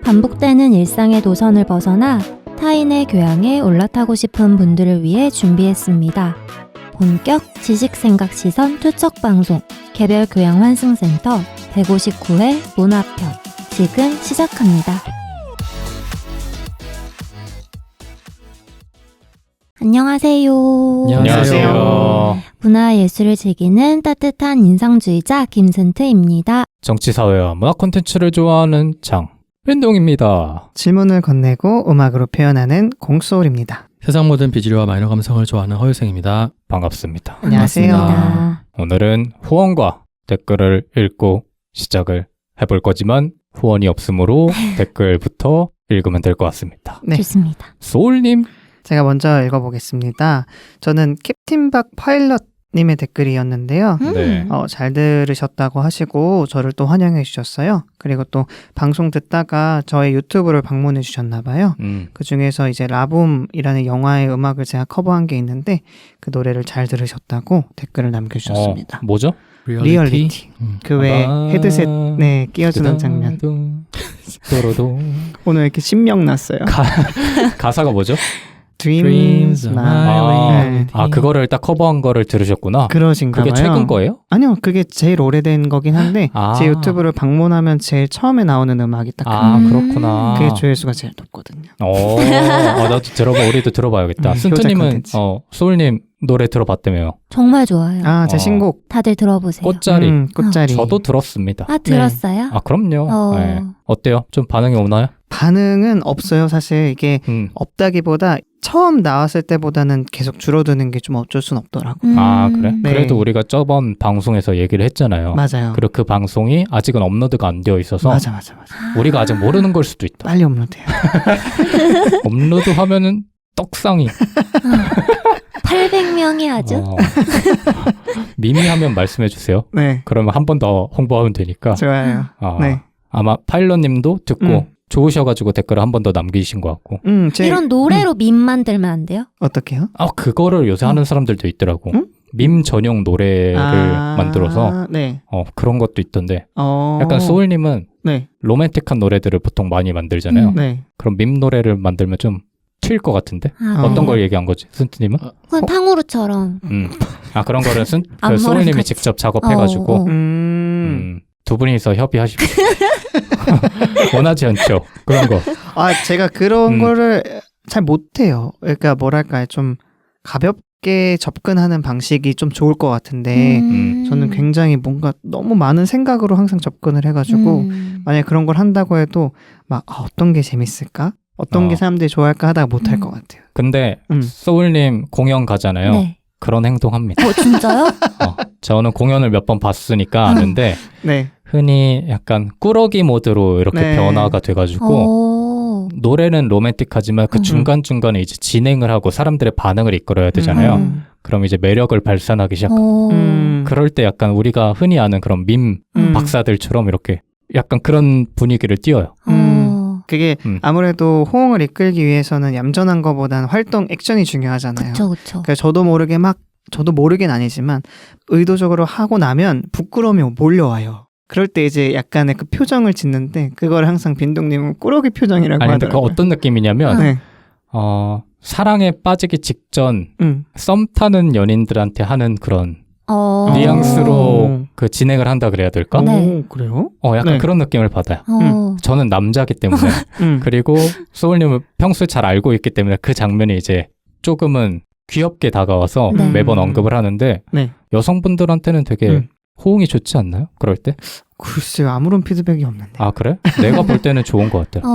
반복되는 일상의 노선을 벗어나 타인의 교양에 올라타고 싶은 분들을 위해 준비했습니다. 본격 지식생각 시선 투척 방송 개별 교양 환승센터 159회 문화편 지금 시작합니다. 안녕하세요. 안녕하세요. 문화예술을 즐기는 따뜻한 인상주의자 김센트입니다. 정치사회와 문화 콘텐츠를 좋아하는 장민동입니다. 질문을 건네고 음악으로 표현하는 공소울입니다. 세상 모든 비주류와 마이너 감성을 좋아하는 허유생입니다. 반갑습니다. 안녕하세요. 반갑습니다. 오늘은 후원과 댓글을 읽고 시작을 해볼 거지만 후원이 없으므로 댓글부터 읽으면 될 것 같습니다. 네, 좋습니다. 소울님. 제가 먼저 읽어보겠습니다. 저는 캡틴 박 파일럿님의 댓글이었는데요. 네. 잘 들으셨다고 하시고 저를 또 환영해 주셨어요. 그리고 또 방송 듣다가 저의 유튜브를 방문해 주셨나 봐요. 그 중에서 이제 라붐이라는 영화의 음악을 제가 커버한 게 있는데 그 노래를 잘 들으셨다고 댓글을 남겨주셨습니다. 뭐죠? 리얼리티. 그 외 헤드셋 끼워주는 장면. 도로도. 오늘 이렇게 신명 났어요. 가사가 뭐죠? Dreams my 그거를 딱 커버한 거를 들으셨구나. 그러신가 그게 봐요. 최근 거예요? 아니요, 그게 제일 오래된 거긴 한데 제 유튜브를 방문하면 제일 처음에 나오는 음악이 딱 그렇구나. 그게 조회수가 제일 높거든요. 나도 우리도 들어봐야겠다. 순투님은 소울님 노래 들어봤다며요. 정말 좋아요. 제 신곡 다들 들어보세요. 꽃자리. 꽃자리. 저도 들었습니다. 들었어요? 그럼요. 네. 어때요? 좀 반응이 오나요? 반응은 없어요. 사실 이게 없다기보다 처음 나왔을 때보다는 계속 줄어드는 게 좀 어쩔 순 없더라고. 그래? 네. 그래도 우리가 저번 방송에서 얘기를 했잖아요. 맞아요. 그리고 그 방송이 아직은 업로드가 안 되어 있어서 맞아. 우리가 아직 모르는 걸 수도 있다. 빨리 업로드해요. 업로드하면은 떡상이 800명이 아주 미미하면 말씀해 주세요. 네. 그러면 한 번 더 홍보하면 되니까. 좋아요. 네. 아마 파일럿님도 듣고 좋으셔가지고 댓글을 한 번 더 남기신 것 같고. 이런 노래로 밈 만들면 안 돼요? 어떻게요? 그거를 요새 하는 사람들도 있더라고. 밈 전용 노래를 만들어서 네. 그런 것도 있던데. 어... 약간 소울님은 네. 로맨틱한 노래들을 보통 많이 만들잖아요. 네. 그럼 밈 노래를 만들면 좀 튈 것 같은데? 어떤 걸 얘기한 거지, 순트님은? 그건 탕후루처럼. 그런 거를 앞머리 소울님이 같이. 직접 작업해가지고 두 분이서 협의하십시오. 원하지 않죠? 그런 거. 제가 그런 거를 잘 못해요. 그러니까 뭐랄까요, 좀 가볍게 접근하는 방식이 좀 좋을 것 같은데 저는 굉장히 뭔가 너무 많은 생각으로 항상 접근을 해가지고 만약에 그런 걸 한다고 해도 막 어떤 게 재밌을까? 어떤 게 사람들이 좋아할까 하다가 못할 것 같아요. 근데 소울님 공연 가잖아요. 네. 그런 행동합니다. 진짜요? 저는 공연을 몇 번 봤으니까 아는데 네. 흔히 약간 꾸러기 모드로 이렇게 변화가 돼가지고 노래는 로맨틱하지만 그 중간중간에 이제 진행을 하고 사람들의 반응을 이끌어야 되잖아요. 그럼 이제 매력을 발산하기 시작하고 그럴 때 약간 우리가 흔히 아는 그런 밈 박사들처럼 이렇게 약간 그런 분위기를 띄워요. 그게 아무래도 호응을 이끌기 위해서는 얌전한 거보다는 활동 액션이 중요하잖아요. 그쵸. 그러니까 저도 모르긴 아니지만 의도적으로 하고 나면 부끄러움이 몰려와요. 그럴 때 이제 약간의 그 표정을 짓는데 그걸 항상 빈동님은 꾸러기 표정이라고 근데 그 하더라고요. 어떤 느낌이냐면 네. 사랑에 빠지기 직전 썸 타는 연인들한테 하는 그런 뉘앙스로 그 진행을 한다 그래야 될까? 네. 그래요? 약간 그런 느낌을 받아요. 저는 남자기 때문에 그리고 소울님은 평소에 잘 알고 있기 때문에 그 장면이 이제 조금은 귀엽게 다가와서 매번 언급을 하는데 여성분들한테는 되게 호응이 좋지 않나요? 그럴 때? 글쎄요, 아무런 피드백이 없는데. 그래? 내가 볼 때는 좋은 것 같아요.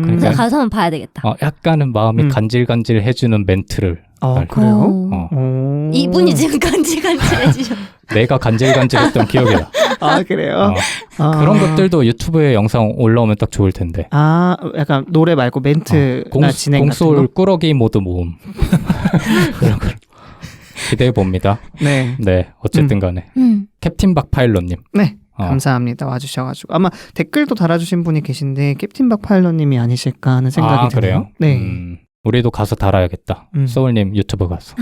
그러니까 가서 한번 봐야 되겠다. 약간은 마음이 간질간질 해주는 멘트를 그래요? 이분이 지금 간질간질해지셨. 내가 간질간질했던 기억이 나. 그래요? 그런 것들도 유튜브에 영상 올라오면 딱 좋을 텐데. 약간 노래 말고 멘트나 진행 같은 거? 공소울 꾸러기 모드 모음. 그런 걸 기대해 봅니다. 네. 어쨌든 간에. 캡틴 박 파일럿님. 네. 감사합니다. 와주셔가지고. 아마 댓글도 달아주신 분이 계신데 캡틴 박 파일럿님이 아니실까 하는 생각이 드네요. 그래요? 네. 우리도 가서 달아야겠다. 소울님 유튜브 가서.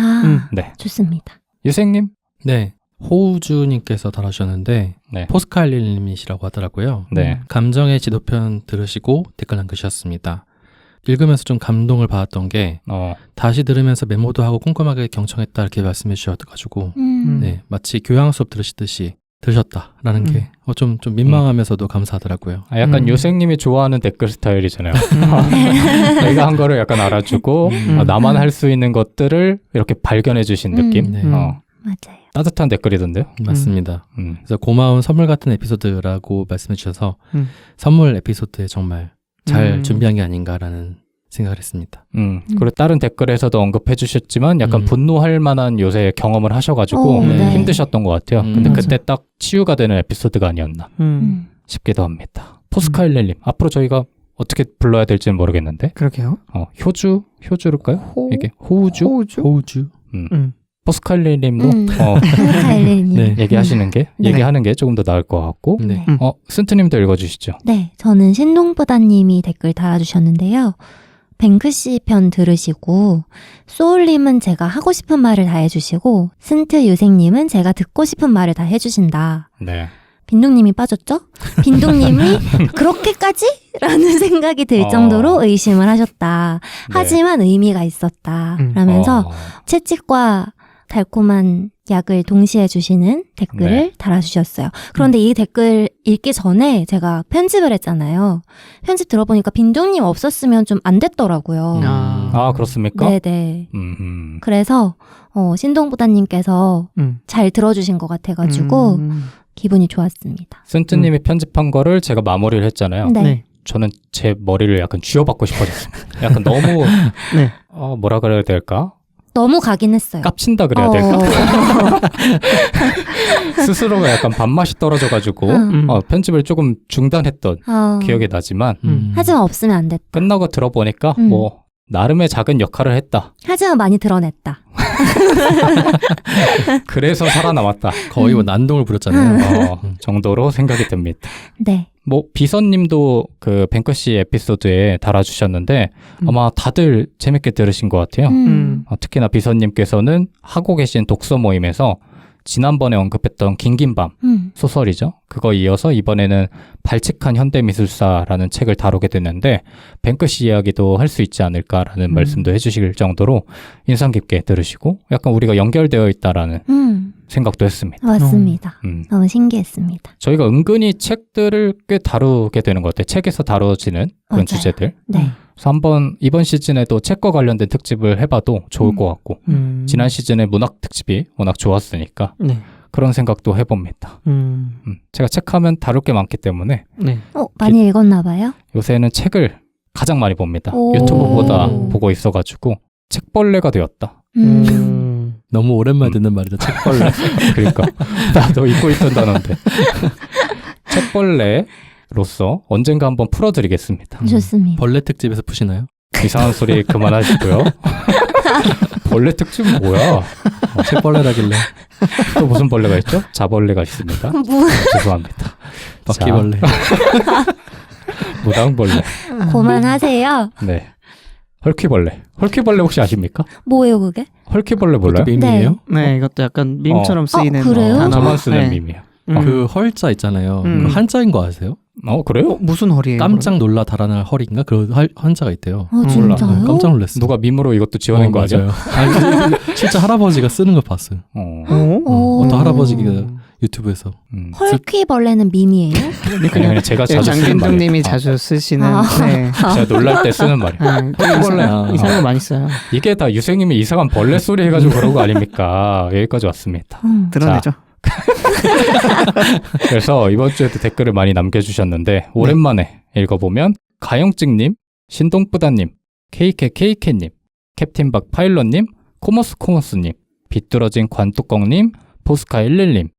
네. 좋습니다. 유생님? 네. 호우주님께서 달아주셨는데 네. 포스칼릴님이시라고 하더라고요. 네. 감정의 지도편 들으시고 댓글 남기셨습니다. 읽으면서 좀 감동을 받았던 게 다시 들으면서 메모도 하고 꼼꼼하게 경청했다 이렇게 말씀해 주셔가지고 네, 마치 교양 수업 들으시듯이 들으셨다라는 게 좀 민망하면서도 감사하더라고요. 약간 요생님이 좋아하는 댓글 스타일이잖아요. 내가 한 거를 약간 알아주고 나만 할 수 있는 것들을 이렇게 발견해 주신 느낌. 네. 맞아요. 따뜻한 댓글이던데요. 맞습니다. 그래서 고마운 선물 같은 에피소드라고 말씀해 주셔서 선물 에피소드에 정말 잘 준비한 게 아닌가라는 생각을 했습니다. 그리고 다른 댓글에서도 언급해 주셨지만 약간 분노할 만한 요새 경험을 하셔가지고 네. 힘드셨던 것 같아요. 근데 맞아. 그때 딱 치유가 되는 에피소드가 아니었나 싶기도 합니다. 포스카일렐님 앞으로 저희가 어떻게 불러야 될지는 모르겠는데 그러게요. 효주일까요? 이게 호우주? 포스카일렐님도 포스카일렐님. 얘기하시는 게 얘기하는 게 조금 더 나을 것 같고 네. 쓴트님도 읽어주시죠. 네, 저는 신동부다님이 댓글 달아주셨는데요. 뱅크씨 편 들으시고 소울님은 제가 하고 싶은 말을 다 해주시고 쓴트 유생님은 제가 듣고 싶은 말을 다 해주신다. 네. 빈둥님이 빠졌죠? 빈둥님이 그렇게까지? 라는 생각이 들 정도로 의심을 하셨다. 하지만 의미가 있었다. 라면서 채찍과 달콤한 약을 동시에 주시는 댓글을 달아주셨어요. 그런데 이 댓글 읽기 전에 제가 편집을 했잖아요. 편집 들어보니까 빈둥님 없었으면 좀 안 됐더라고요. 그렇습니까? 네네. 그래서 신동부다님께서 잘 들어주신 것 같아가지고 기분이 좋았습니다. 쓴트님이 편집한 거를 제가 마무리를 했잖아요. 네. 저는 제 머리를 약간 쥐어받고 싶어졌습니다. 약간 너무 뭐라 그래야 될까? 너무 가긴 했어요. 깝친다 그래야 될까? 스스로가 약간 밥맛이 떨어져가지고 편집을 조금 중단했던 기억이 나지만 하지만 없으면 안 됐다. 끝나고 들어보니까 뭐 나름의 작은 역할을 했다. 하지만 많이 드러냈다. 그래서 살아남았다. 거의 뭐 난동을 부렸잖아요. 정도로 생각이 듭니다. 네. 뭐 비선님도 그 뱅크씨 에피소드에 달아주셨는데 아마 다들 재밌게 들으신 것 같아요. 특히나 비선님께서는 하고 계신 독서 모임에서 지난번에 언급했던 긴긴밤 소설이죠. 그거 이어서 이번에는 발칙한 현대미술사라는 책을 다루게 됐는데 뱅크씨 이야기도 할 수 있지 않을까라는 말씀도 해주실 정도로 인상 깊게 들으시고 약간 우리가 연결되어 있다라는 생각도 했습니다. 맞습니다. 너무 신기했습니다. 저희가 은근히 책들을 꽤 다루게 되는 것 같아요. 책에서 다뤄지는 그런 맞아요. 주제들. 네. 그래서 한번 이번 시즌에도 책과 관련된 특집을 해봐도 좋을 것 같고 지난 시즌에 문학 특집이 워낙 좋았으니까 그런 생각도 해봅니다. 제가 책하면 다룰 게 많기 때문에 많이 읽었나 봐요? 요새는 책을 가장 많이 봅니다. 유튜브보다 보고 있어가지고 책벌레가 되었다. 너무 오랜만에 듣는 말이다. 책벌레. 그러니까 나도 잊고 있던 단어인데 책벌레로서 언젠가 한번 풀어드리겠습니다. 좋습니다. 벌레 특집에서 푸시나요? 이상한 소리 그만하시고요. 벌레 특집은 뭐야? 책벌레라길래. 또 무슨 벌레가 있죠? 자벌레가 있습니다. 죄송합니다. 바퀴벌레. 무당벌레. 그만하세요. 네. 헐퀴벌레. 헐퀴벌레 혹시 아십니까? 뭐예요 그게? 헐퀴벌레 몰라요? 밈이에요? 네, 이것도 약간 밈처럼 쓰이는 그래요? 단어. 저만 쓰는 밈이에요. 그 헐자 있잖아요. 그 한자인 거 아세요? 그래요? 무슨 헐이에요? 깜짝 놀라 달아날 헐인가? 그런 한자가 있대요. 진짜요? 깜짝 놀랐어요. 누가 밈으로 이것도 지어낸 거 아니야? 맞아요. 실제 할아버지가 쓰는 걸 봤어요. 어떤 할아버지가 유튜브에서. 헐퀴벌레는 밈이에요? 그냥 제가 자주 쓰는 말이에요. 장빈동님이 자주 쓰시는. 네. 제가 놀랄 때 쓰는 말이에요. 헐퀴벌레. 이상한 거 많이 써요. 이게 다 유생님이 이상한 벌레 소리 해가지고 그런 거 아닙니까? 여기까지 왔습니다. 드러내죠. 그래서 이번 주에도 댓글을 많이 남겨주셨는데 오랜만에 읽어보면 가영찍님, 신동뿌다님, KKKK님, 캡틴박 파일럿님, 코머스코머스님, 비뚤어진 관뚜껑님, 포스카11님,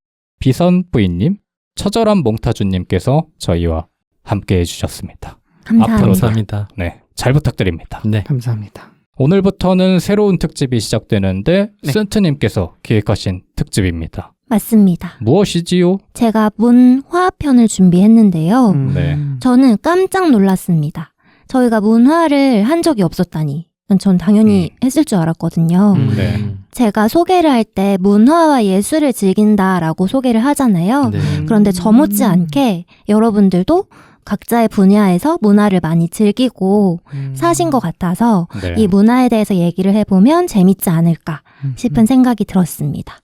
비선뿌이님, 처절한 몽타주님께서 저희와 함께 해주셨습니다. 감사합니다. 네, 잘 부탁드립니다. 네, 감사합니다. 오늘부터는 새로운 특집이 시작되는데 쓴트님께서 기획하신 특집입니다. 맞습니다. 무엇이지요? 제가 문화편을 준비했는데요. 네. 저는 깜짝 놀랐습니다. 저희가 문화를 한 적이 없었다니. 전 당연히 했을 줄 알았거든요. 네. 제가 소개를 할 때 문화와 예술을 즐긴다라고 소개를 하잖아요. 네. 그런데 저 못지않게 여러분들도 각자의 분야에서 문화를 많이 즐기고 사신 것 같아서 네. 이 문화에 대해서 얘기를 해보면 재밌지 않을까 싶은 생각이 들었습니다.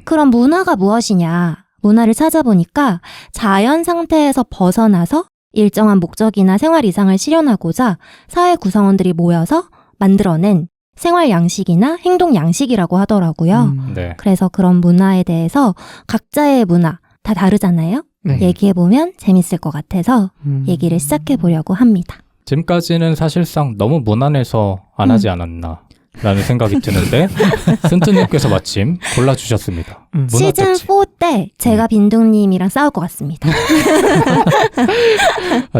그럼 문화가 무엇이냐? 문화를 찾아보니까 자연 상태에서 벗어나서 일정한 목적이나 생활 이상을 실현하고자 사회 구성원들이 모여서 만들어낸 생활 양식이나 행동 양식이라고 하더라고요. 네. 그래서 그런 문화에 대해서 각자의 문화 다 다르잖아요. 네. 얘기해보면 재밌을 것 같아서 얘기를 시작해보려고 합니다. 지금까지는 사실상 너무 무난해서 안 하지 않았나 라는 생각이 드는데 쓴뜨님께서 마침 골라주셨습니다. 시즌 4 때 제가 빈둥님이랑 싸울 것 같습니다.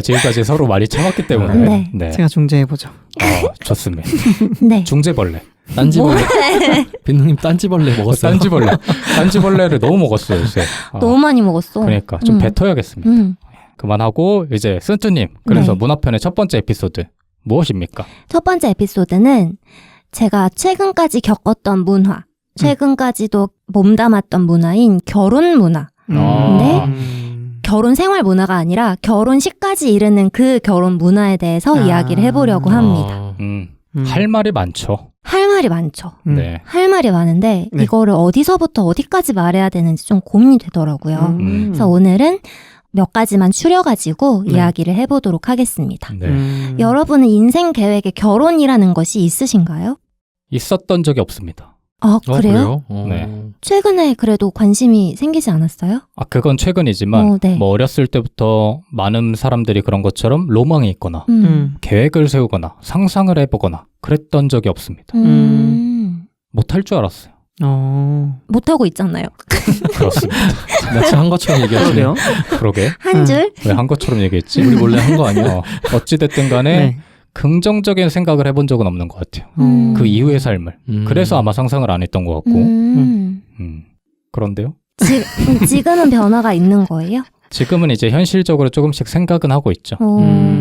지금까지 서로 많이 참았기 때문에 네. 제가 중재해보죠. 좋습니다. 네. 중재벌레. 딴지벌레. 빈둥님 딴지벌레 먹었어요. 딴지벌레를 너무 먹었어요 요새. 너무 많이 먹었어. 그러니까 좀 뱉어야겠습니다. 그만하고 이제 쓴뜨님, 그래서 네. 문화편의 첫 번째 에피소드 무엇입니까? 첫 번째 에피소드는 제가 최근까지 겪었던 문화, 최근까지도 몸담았던 문화인 결혼 문화. 근데 결혼 생활 문화가 아니라 결혼식까지 이르는 그 결혼 문화에 대해서 이야기를 해보려고 합니다. 할 말이 많죠. 할 말이 많죠. 네. 할 말이 많은데 네. 이거를 어디서부터 어디까지 말해야 되는지 좀 고민이 되더라고요. 그래서 오늘은 몇 가지만 추려가지고 이야기를 해보도록 하겠습니다. 네. 여러분은 인생 계획에 결혼이라는 것이 있으신가요? 있었던 적이 없습니다. 아, 그래요? 네. 최근에 그래도 관심이 생기지 않았어요? 그건 최근이지만 네. 뭐 어렸을 때부터 많은 사람들이 그런 것처럼 로망이 있거나 계획을 세우거나 상상을 해보거나 그랬던 적이 없습니다. 못할 줄 알았어요. 못하고 있잖아요. 그렇습니다. 마치 한 것처럼 얘기하시네요. 그러게. 한 줄? 왜 한 것처럼 얘기했지? 우리 몰래 한 거 아니야? 어찌됐든 간에 네. 긍정적인 생각을 해본 적은 없는 것 같아요. 그 이후의 삶을. 그래서 아마 상상을 안 했던 것 같고. 그런데요? 지금은 변화가 있는 거예요? 지금은 이제 현실적으로 조금씩 생각은 하고 있죠.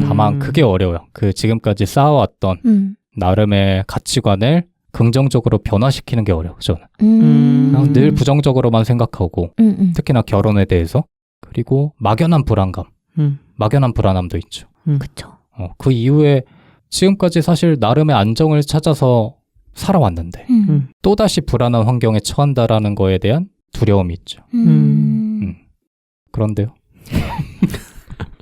다만 그게 어려워요. 그 지금까지 쌓아왔던 나름의 가치관을 긍정적으로 변화시키는 게 어려워, 저는. 그냥 늘 부정적으로만 생각하고, 특히나 결혼에 대해서. 그리고 막연한 불안감, 막연한 불안함도 있죠. 그쵸. 그 이후에 지금까지 사실 나름의 안정을 찾아서 살아왔는데, 또다시 불안한 환경에 처한다라는 거에 대한 두려움이 있죠. 그런데요?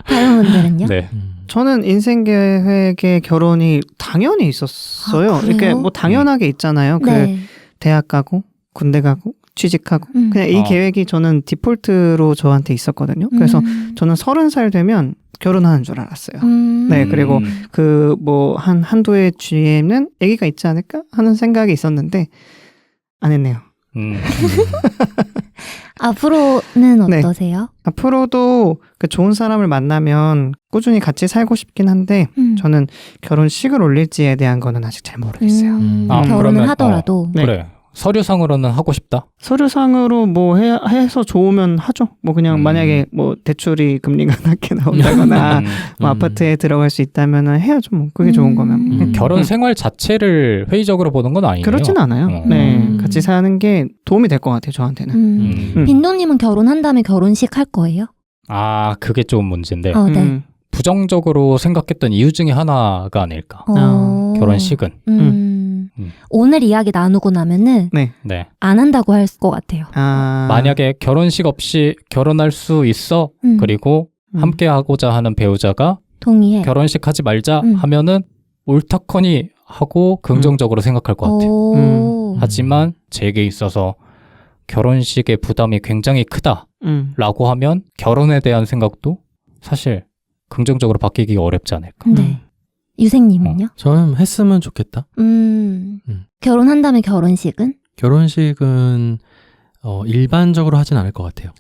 다른 분들은요? 네. 저는 인생 계획에 결혼이 당연히 있었어요. 이렇게 뭐 당연하게 있잖아요. 네. 그 대학 가고 군대 가고 취직하고 그냥 이 계획이 저는 디폴트로 저한테 있었거든요. 그래서 저는 30살 되면 결혼하는 줄 알았어요. 네, 그리고 그 뭐 한두 해 뒤에는 아기가 있지 않을까 하는 생각이 있었는데 안 했네요. 앞으로는 어떠세요? 네. 앞으로도 그 좋은 사람을 만나면 꾸준히 같이 살고 싶긴 한데 저는 결혼식을 올릴지에 대한 거는 아직 잘 모르겠어요. 결혼을 그러면, 하더라도 네. 그래. 서류상으로는 하고 싶다? 서류상으로 뭐 해서 좋으면 하죠. 뭐 그냥 만약에 뭐 대출이 금리가 낮게 나온다거나 뭐 아파트에 들어갈 수 있다면 해야죠. 뭐 그게 좋은 거면. 결혼 생활 자체를 회의적으로 보는 건 아니에요. 그렇진 않아요. 네, 같이 사는 게 도움이 될 것 같아요. 저한테는. 빈도님은 결혼한 다음에 결혼식 할 거예요? 그게 좀 문제인데 네. 부정적으로 생각했던 이유 중에 하나가 아닐까. 결혼식은. 오늘 이야기 나누고 나면은 네. 안 한다고 할 것 같아요. 만약에 결혼식 없이 결혼할 수 있어. 그리고 함께 하고자 하는 배우자가 동의해. 결혼식 하지 말자 하면은 옳다커니 하고 긍정적으로 생각할 것 같아요. 하지만 제게 있어서 결혼식의 부담이 굉장히 크다라고 하면 결혼에 대한 생각도 사실 긍정적으로 바뀌기가 어렵지 않을까. 네. 유생님은요? 저는 했으면 좋겠다. 결혼한 다음에 결혼식은? 결혼식은 일반적으로 하진 않을 것 같아요.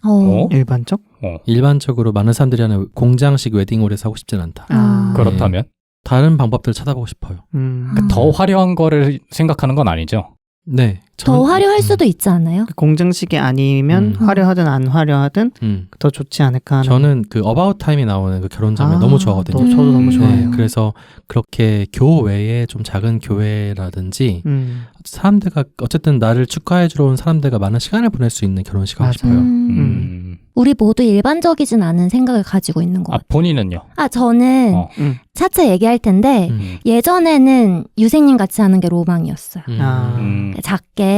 일반적? 일반적으로 많은 사람들이 하는 공장식 웨딩홀에서 하고 싶진 않다. 그렇다면? 다른 방법들을 찾아보고 싶어요. 더 화려한 거를 생각하는 건 아니죠? 네. 더 화려할 수도 있지 않아요? 공증식이 아니면 화려하든 안 화려하든 더 좋지 않을까 하는. 저는 그 어바웃 타임이 나오는 그 결혼 장면 너무 좋아하거든요. 저도 너무 좋아해요. 그래서 그렇게 교외에 좀 작은 교회라든지 사람들과 어쨌든 나를 축하해주러 온 사람들과 많은 시간을 보낼 수 있는 결혼식 하고 싶어요. 우리 모두 일반적이진 않은 생각을 가지고 있는 것 같아요. 본인은요? 저는 차차 얘기할 텐데 예전에는 유생님 같이 하는 게 로망이었어요. 작게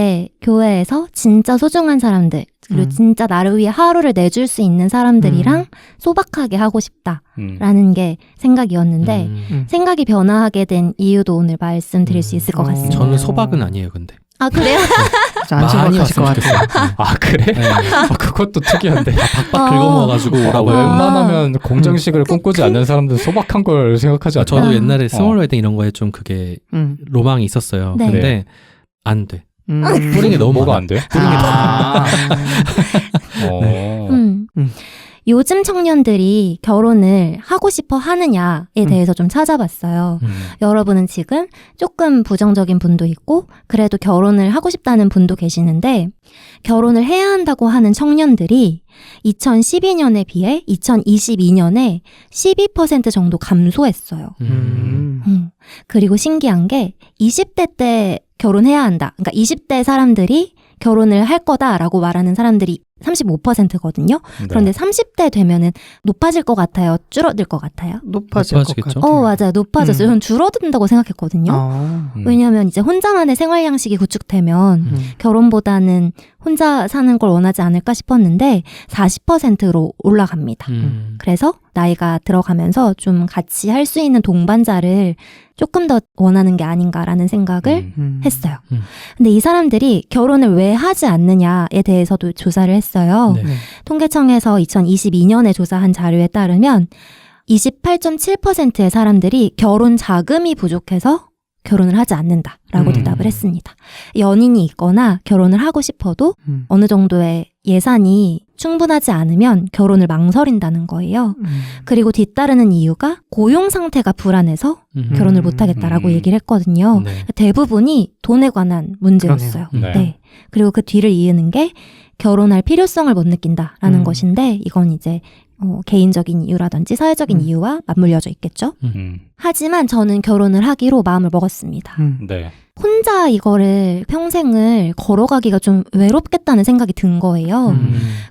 교회에서 진짜 소중한 사람들 그리고 진짜 나를 위해 하루를 내줄 수 있는 사람들이랑 소박하게 하고 싶다라는 게 생각이었는데 생각이 변화하게 된 이유도 오늘 말씀드릴 수 있을 것 같습니다. 저는 소박은 아니에요, 근데. 아 그래요? 많이 왔을 것 같아요. 아 그래? 네. 그것도 특이한데. 박박 긁어모아가지고 오라고. 웬만하면 공정식을 꿈꾸지 않는 사람들 소박한 걸 생각하지 않아요. 저도 옛날에 스몰 웨딩 이런 거에 좀 그게 로망이 있었어요. 네. 근데 안 돼. 뿌링이 너무 뭐가 많아. 안 돼요? 요즘 청년들이 결혼을 하고 싶어 하느냐에 대해서 좀 찾아봤어요. 여러분은 지금 조금 부정적인 분도 있고 그래도 결혼을 하고 싶다는 분도 계시는데 결혼을 해야 한다고 하는 청년들이 2012년에 비해 2022년에 12% 정도 감소했어요. 그리고 신기한 게 20대 때 결혼해야 한다. 그러니까 20대 사람들이 결혼을 할 거다라고 말하는 사람들이 35%거든요. 그런데 30대 되면은 높아질 것 같아요? 줄어들 것 같아요? 높아질 것 같아요. 맞아요. 높아졌어요. 저는 줄어든다고 생각했거든요. 왜냐하면 이제 혼자만의 생활 양식이 구축되면 결혼보다는 혼자 사는 걸 원하지 않을까 싶었는데 40%로 올라갑니다. 그래서 나이가 들어가면서 좀 같이 할 수 있는 동반자를 조금 더 원하는 게 아닌가라는 생각을 했어요. 근데 이 사람들이 결혼을 왜 하지 않느냐에 대해서도 조사를 했어요. 네. 통계청에서 2022년에 조사한 자료에 따르면 28.7%의 사람들이 결혼 자금이 부족해서 결혼을 하지 않는다라고 대답을 했습니다. 연인이 있거나 결혼을 하고 싶어도 어느 정도의 예산이 충분하지 않으면 결혼을 망설인다는 거예요. 그리고 뒤따르는 이유가 고용 상태가 불안해서 결혼을 못하겠다라고 얘기를 했거든요. 네. 대부분이 돈에 관한 문제였어요. 네. 그리고 그 뒤를 이으는 게 결혼할 필요성을 못 느낀다라는 것인데 이건 이제 개인적인 이유라든지 사회적인 이유와 맞물려져 있겠죠. 하지만 저는 결혼을 하기로 마음을 먹었습니다. 네. 혼자 이거를 평생을 걸어가기가 좀 외롭겠다는 생각이 든 거예요.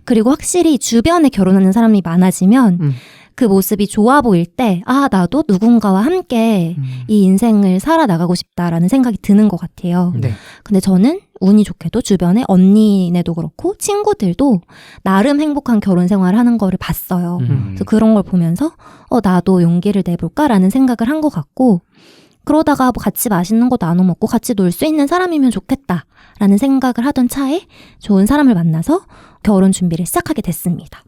그리고 확실히 주변에 결혼하는 사람이 많아지면 그 모습이 좋아 보일 때, 나도 누군가와 함께 이 인생을 살아나가고 싶다라는 생각이 드는 것 같아요. 네. 근데 저는 운이 좋게도 주변에 언니네도 그렇고 친구들도 나름 행복한 결혼 생활을 하는 거를 봤어요. 그래서 그런 걸 보면서 나도 용기를 내볼까라는 생각을 한 것 같고 그러다가 뭐 같이 맛있는 거 나눠 먹고 같이 놀 수 있는 사람이면 좋겠다라는 생각을 하던 차에 좋은 사람을 만나서 결혼 준비를 시작하게 됐습니다.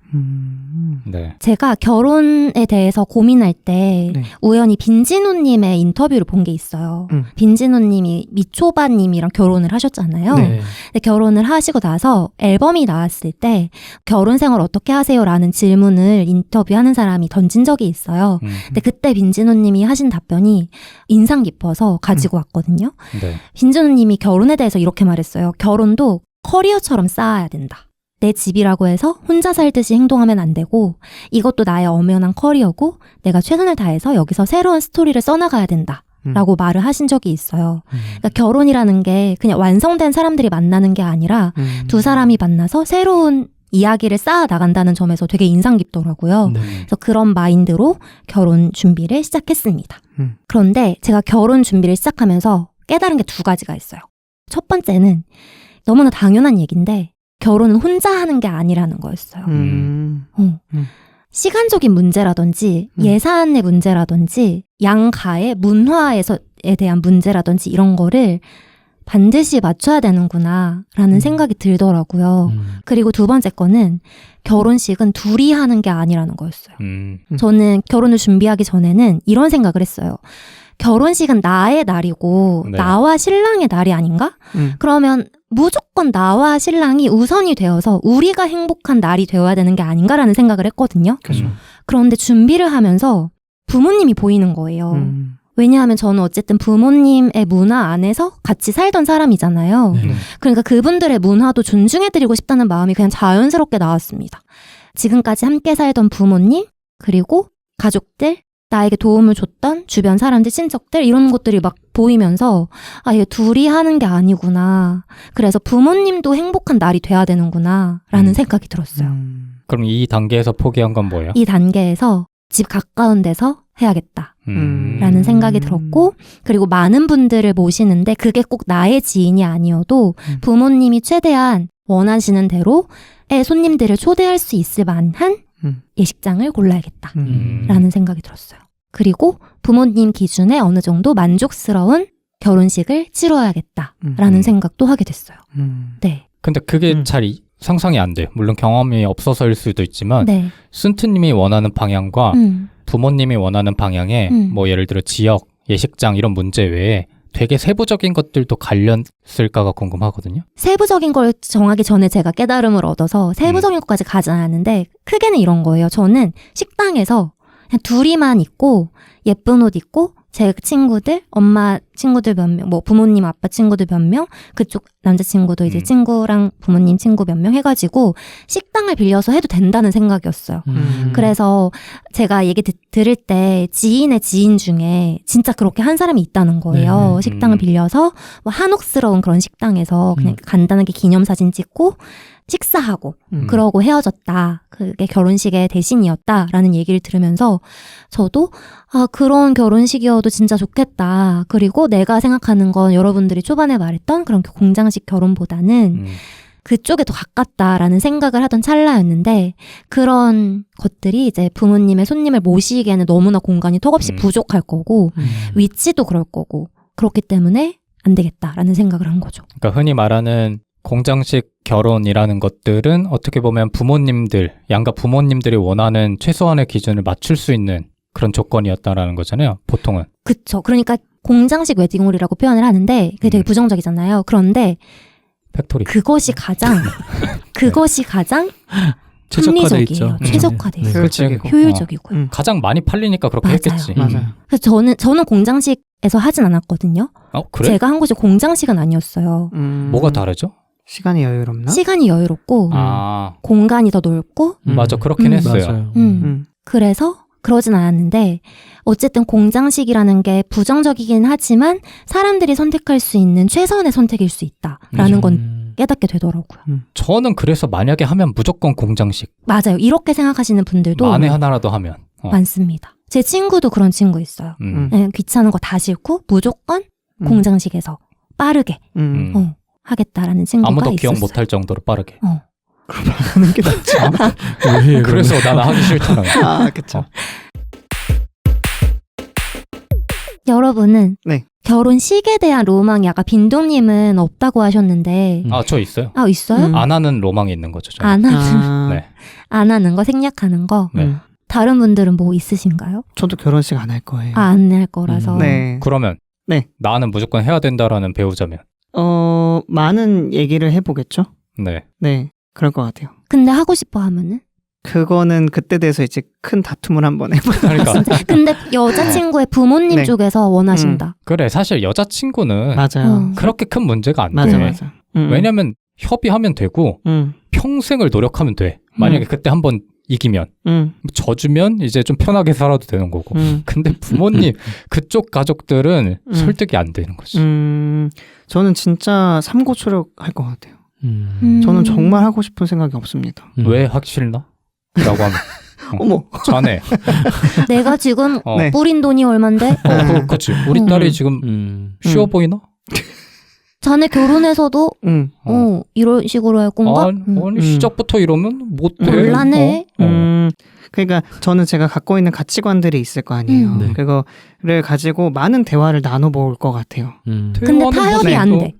네. 제가 결혼에 대해서 고민할 때 네. 우연히 빈진호님의 인터뷰를 본 게 있어요. 빈진호님이 미초바님이랑 결혼을 하셨잖아요. 네. 근데 결혼을 하시고 나서 앨범이 나왔을 때 결혼 생활 어떻게 하세요? 라는 질문을 인터뷰하는 사람이 던진 적이 있어요. 근데 그때 빈진호님이 하신 답변이 인상 깊어서 가지고 왔거든요. 네. 빈진호님이 결혼에 대해서 이렇게 말했어요. 결혼도 커리어처럼 쌓아야 된다. 내 집이라고 해서 혼자 살듯이 행동하면 안 되고 이것도 나의 엄연한 커리어고 내가 최선을 다해서 여기서 새로운 스토리를 써나가야 된다. 라고 말을 하신 적이 있어요. 그러니까 결혼이라는 게 그냥 완성된 사람들이 만나는 게 아니라 두 사람이 만나서 새로운 이야기를 쌓아 나간다는 점에서 되게 인상 깊더라고요. 네. 그래서 그런 마인드로 결혼 준비를 시작했습니다. 그런데 제가 결혼 준비를 시작하면서 깨달은 게 두 가지가 있어요. 첫 번째는 너무나 당연한 얘기인데 결혼은 혼자 하는 게 아니라는 거였어요. 시간적인 문제라든지 예산의 문제라든지 양가의 문화에 대한 문제라든지 이런 거를 반드시 맞춰야 되는구나 라는 생각이 들더라고요. 그리고 두 번째 거는 결혼식은 둘이 하는 게 아니라는 거였어요. 저는 결혼을 준비하기 전에는 이런 생각을 했어요. 결혼식은 나의 날이고 네. 나와 신랑의 날이 아닌가? 그러면 무조건 나와 신랑이 우선이 되어서 우리가 행복한 날이 되어야 되는 게 아닌가라는 생각을 했거든요. 그죠. 그런데 준비를 하면서 부모님이 보이는 거예요. 왜냐하면 저는 어쨌든 부모님의 문화 안에서 같이 살던 사람이잖아요. 그러니까 그분들의 문화도 존중해드리고 싶다는 마음이 그냥 자연스럽게 나왔습니다. 지금까지 함께 살던 부모님, 그리고 가족들, 나에게 도움을 줬던 주변 사람들, 친척들 이런 것들이 막 보이면서 아, 이게 둘이 하는 게 아니구나. 그래서 부모님도 행복한 날이 돼야 되는구나 라는 생각이 들었어요. 그럼 이 단계에서 포기한 건 뭐예요? 이 단계에서 집 가까운 데서 해야겠다 라는 생각이 들었고, 그리고 많은 분들을 모시는데 그게 꼭 나의 지인이 아니어도 부모님이 최대한 원하시는 대로의 손님들을 초대할 수 있을 만한 예식장을 골라야겠다 라는 생각이 들었어요. 그리고 부모님 기준에 어느 정도 만족스러운 결혼식을 치러야겠다 라는 생각도 하게 됐어요. 네. 근데 그게 잘 상상이 안 돼. 물론 경험이 없어서일 수도 있지만 네. 순트님이 원하는 방향과 부모님이 원하는 방향에 뭐 예를 들어 지역, 예식장 이런 문제 외에 되게 세부적인 것들도 갈렸을까가 궁금하거든요. 세부적인 걸 정하기 전에 제가 깨달음을 얻어서 세부적인 것까지 가지 않았는데 크게는 이런 거예요. 저는 식당에서 그냥 둘이만 있고 예쁜 옷 입고 제 친구들, 엄마 친구들 몇 명, 뭐 부모님 아빠 친구들 몇 명, 그쪽 남자친구도 이제 친구랑 부모님 친구 몇 명 해가지고 식당을 빌려서 해도 된다는 생각이었어요. 그래서 제가 얘기 들을 때 지인의 지인 중에 진짜 그렇게 한 사람이 있다는 거예요. 식당을 빌려서 뭐 한옥스러운 그런 식당에서 그냥 간단하게 기념사진 찍고 식사하고 그러고 헤어졌다. 그게 결혼식의 대신이었다라는 얘기를 들으면서 저도 아, 그런 결혼식이어도 진짜 좋겠다. 그리고 내가 생각하는 건 여러분들이 초반에 말했던 그런 공장식 결혼보다는 그쪽에 더 가깝다라는 생각을 하던 찰나였는데, 그런 것들이 이제 부모님의 손님을 모시기에는 너무나 공간이 턱없이 부족할 거고 위치도 그럴 거고 그렇기 때문에 안 되겠다라는 생각을 한 거죠. 그러니까 흔히 말하는 공장식 결혼이라는 것들은 어떻게 보면 부모님들, 양가 부모님들이 원하는 최소한의 기준을 맞출 수 있는 그런 조건이었다라는 거잖아요, 보통은. 그쵸. 그러니까 공장식 웨딩홀이라고 표현을 하는데 그게 되게 부정적이잖아요. 그런데 팩토리. 그것이 가장 최적화돼 있죠. 합리적이에요. 최적화돼 있어요. 효율적이고. 효율적이고요. 가장 많이 팔리니까 그렇게 맞아요. 했겠지. 맞아요. 그래서 저는 공장식에서 하진 않았거든요. 그래? 제가 한 곳이 공장식은 아니었어요. 뭐가 다르죠? 시간이 여유롭나? 시간이 여유롭고 공간이 더 넓고 맞아, 그렇긴 했어요. 맞아요. 그래서 그러진 않았는데 어쨌든 공장식이라는 게 부정적이긴 하지만 사람들이 선택할 수 있는 최선의 선택일 수 있다라는 건 깨닫게 되더라고요. 저는 그래서 만약에 하면 무조건 공장식. 맞아요. 이렇게 생각하시는 분들도 만에 하나라도 하면. 많습니다. 제 친구도 그런 친구 있어요. 네, 귀찮은 거 다 싫고 무조건 공장식에서 빠르게 하겠다라는 친구가 아무도 있었어요. 기억 못할 정도로 빠르게. 하는 게 낫지 않아? 그래서 나는 하기 싫잖아. 아, 그쵸. 여러분은 네. 결혼식에 대한 로망이 아까 빈동님은 없다고 하셨는데 저 있어요. 있어요? 안 하는 로망이 있는 거죠. 저는. 안 하는 네. 안 하는 거, 생략하는 거. 네. 다른 분들은 뭐 있으신가요? 저도 결혼식 안 할 거예요. 안 할 거라서. 네. 그러면 네. 나는 무조건 해야 된다라는 배우자면. 많은 얘기를 해보겠죠? 네. 네. 그럴 것 같아요. 근데 하고 싶어 하면은? 그거는 그때 돼서 이제 큰 다툼을 한번 해봐요. 그러니까. 진짜? 근데 여자친구의 부모님 네. 쪽에서 원하신다. 그래, 사실 여자친구는 맞아요. 그렇게 큰 문제가 안 돼. 맞아, 맞아. 왜냐면 협의하면 되고 평생을 노력하면 돼. 만약에 그때 한번 이기면 져주면 이제 좀 편하게 살아도 되는 거고. 근데 부모님 그쪽 가족들은 설득이 안 되는 거지. 저는 진짜 삼고초려 할 것 같아요. 저는 정말 하고 싶은 생각이 없습니다. 왜 하기 싫나? 라고 하면 어머. 자네. 내가 지금 네. 뿌린 돈이 얼만데? 그렇지. 우리 딸이 지금 쉬워 보이나? 자네 결혼해서도 이런 식으로 할 건가? 아니 시작부터 이러면 못해. 곤란해. 그러니까 저는 제가 갖고 있는 가치관들이 있을 거 아니에요. 네. 그거를 가지고 많은 대화를 나눠볼 것 같아요. 근데 타협이 안 돼.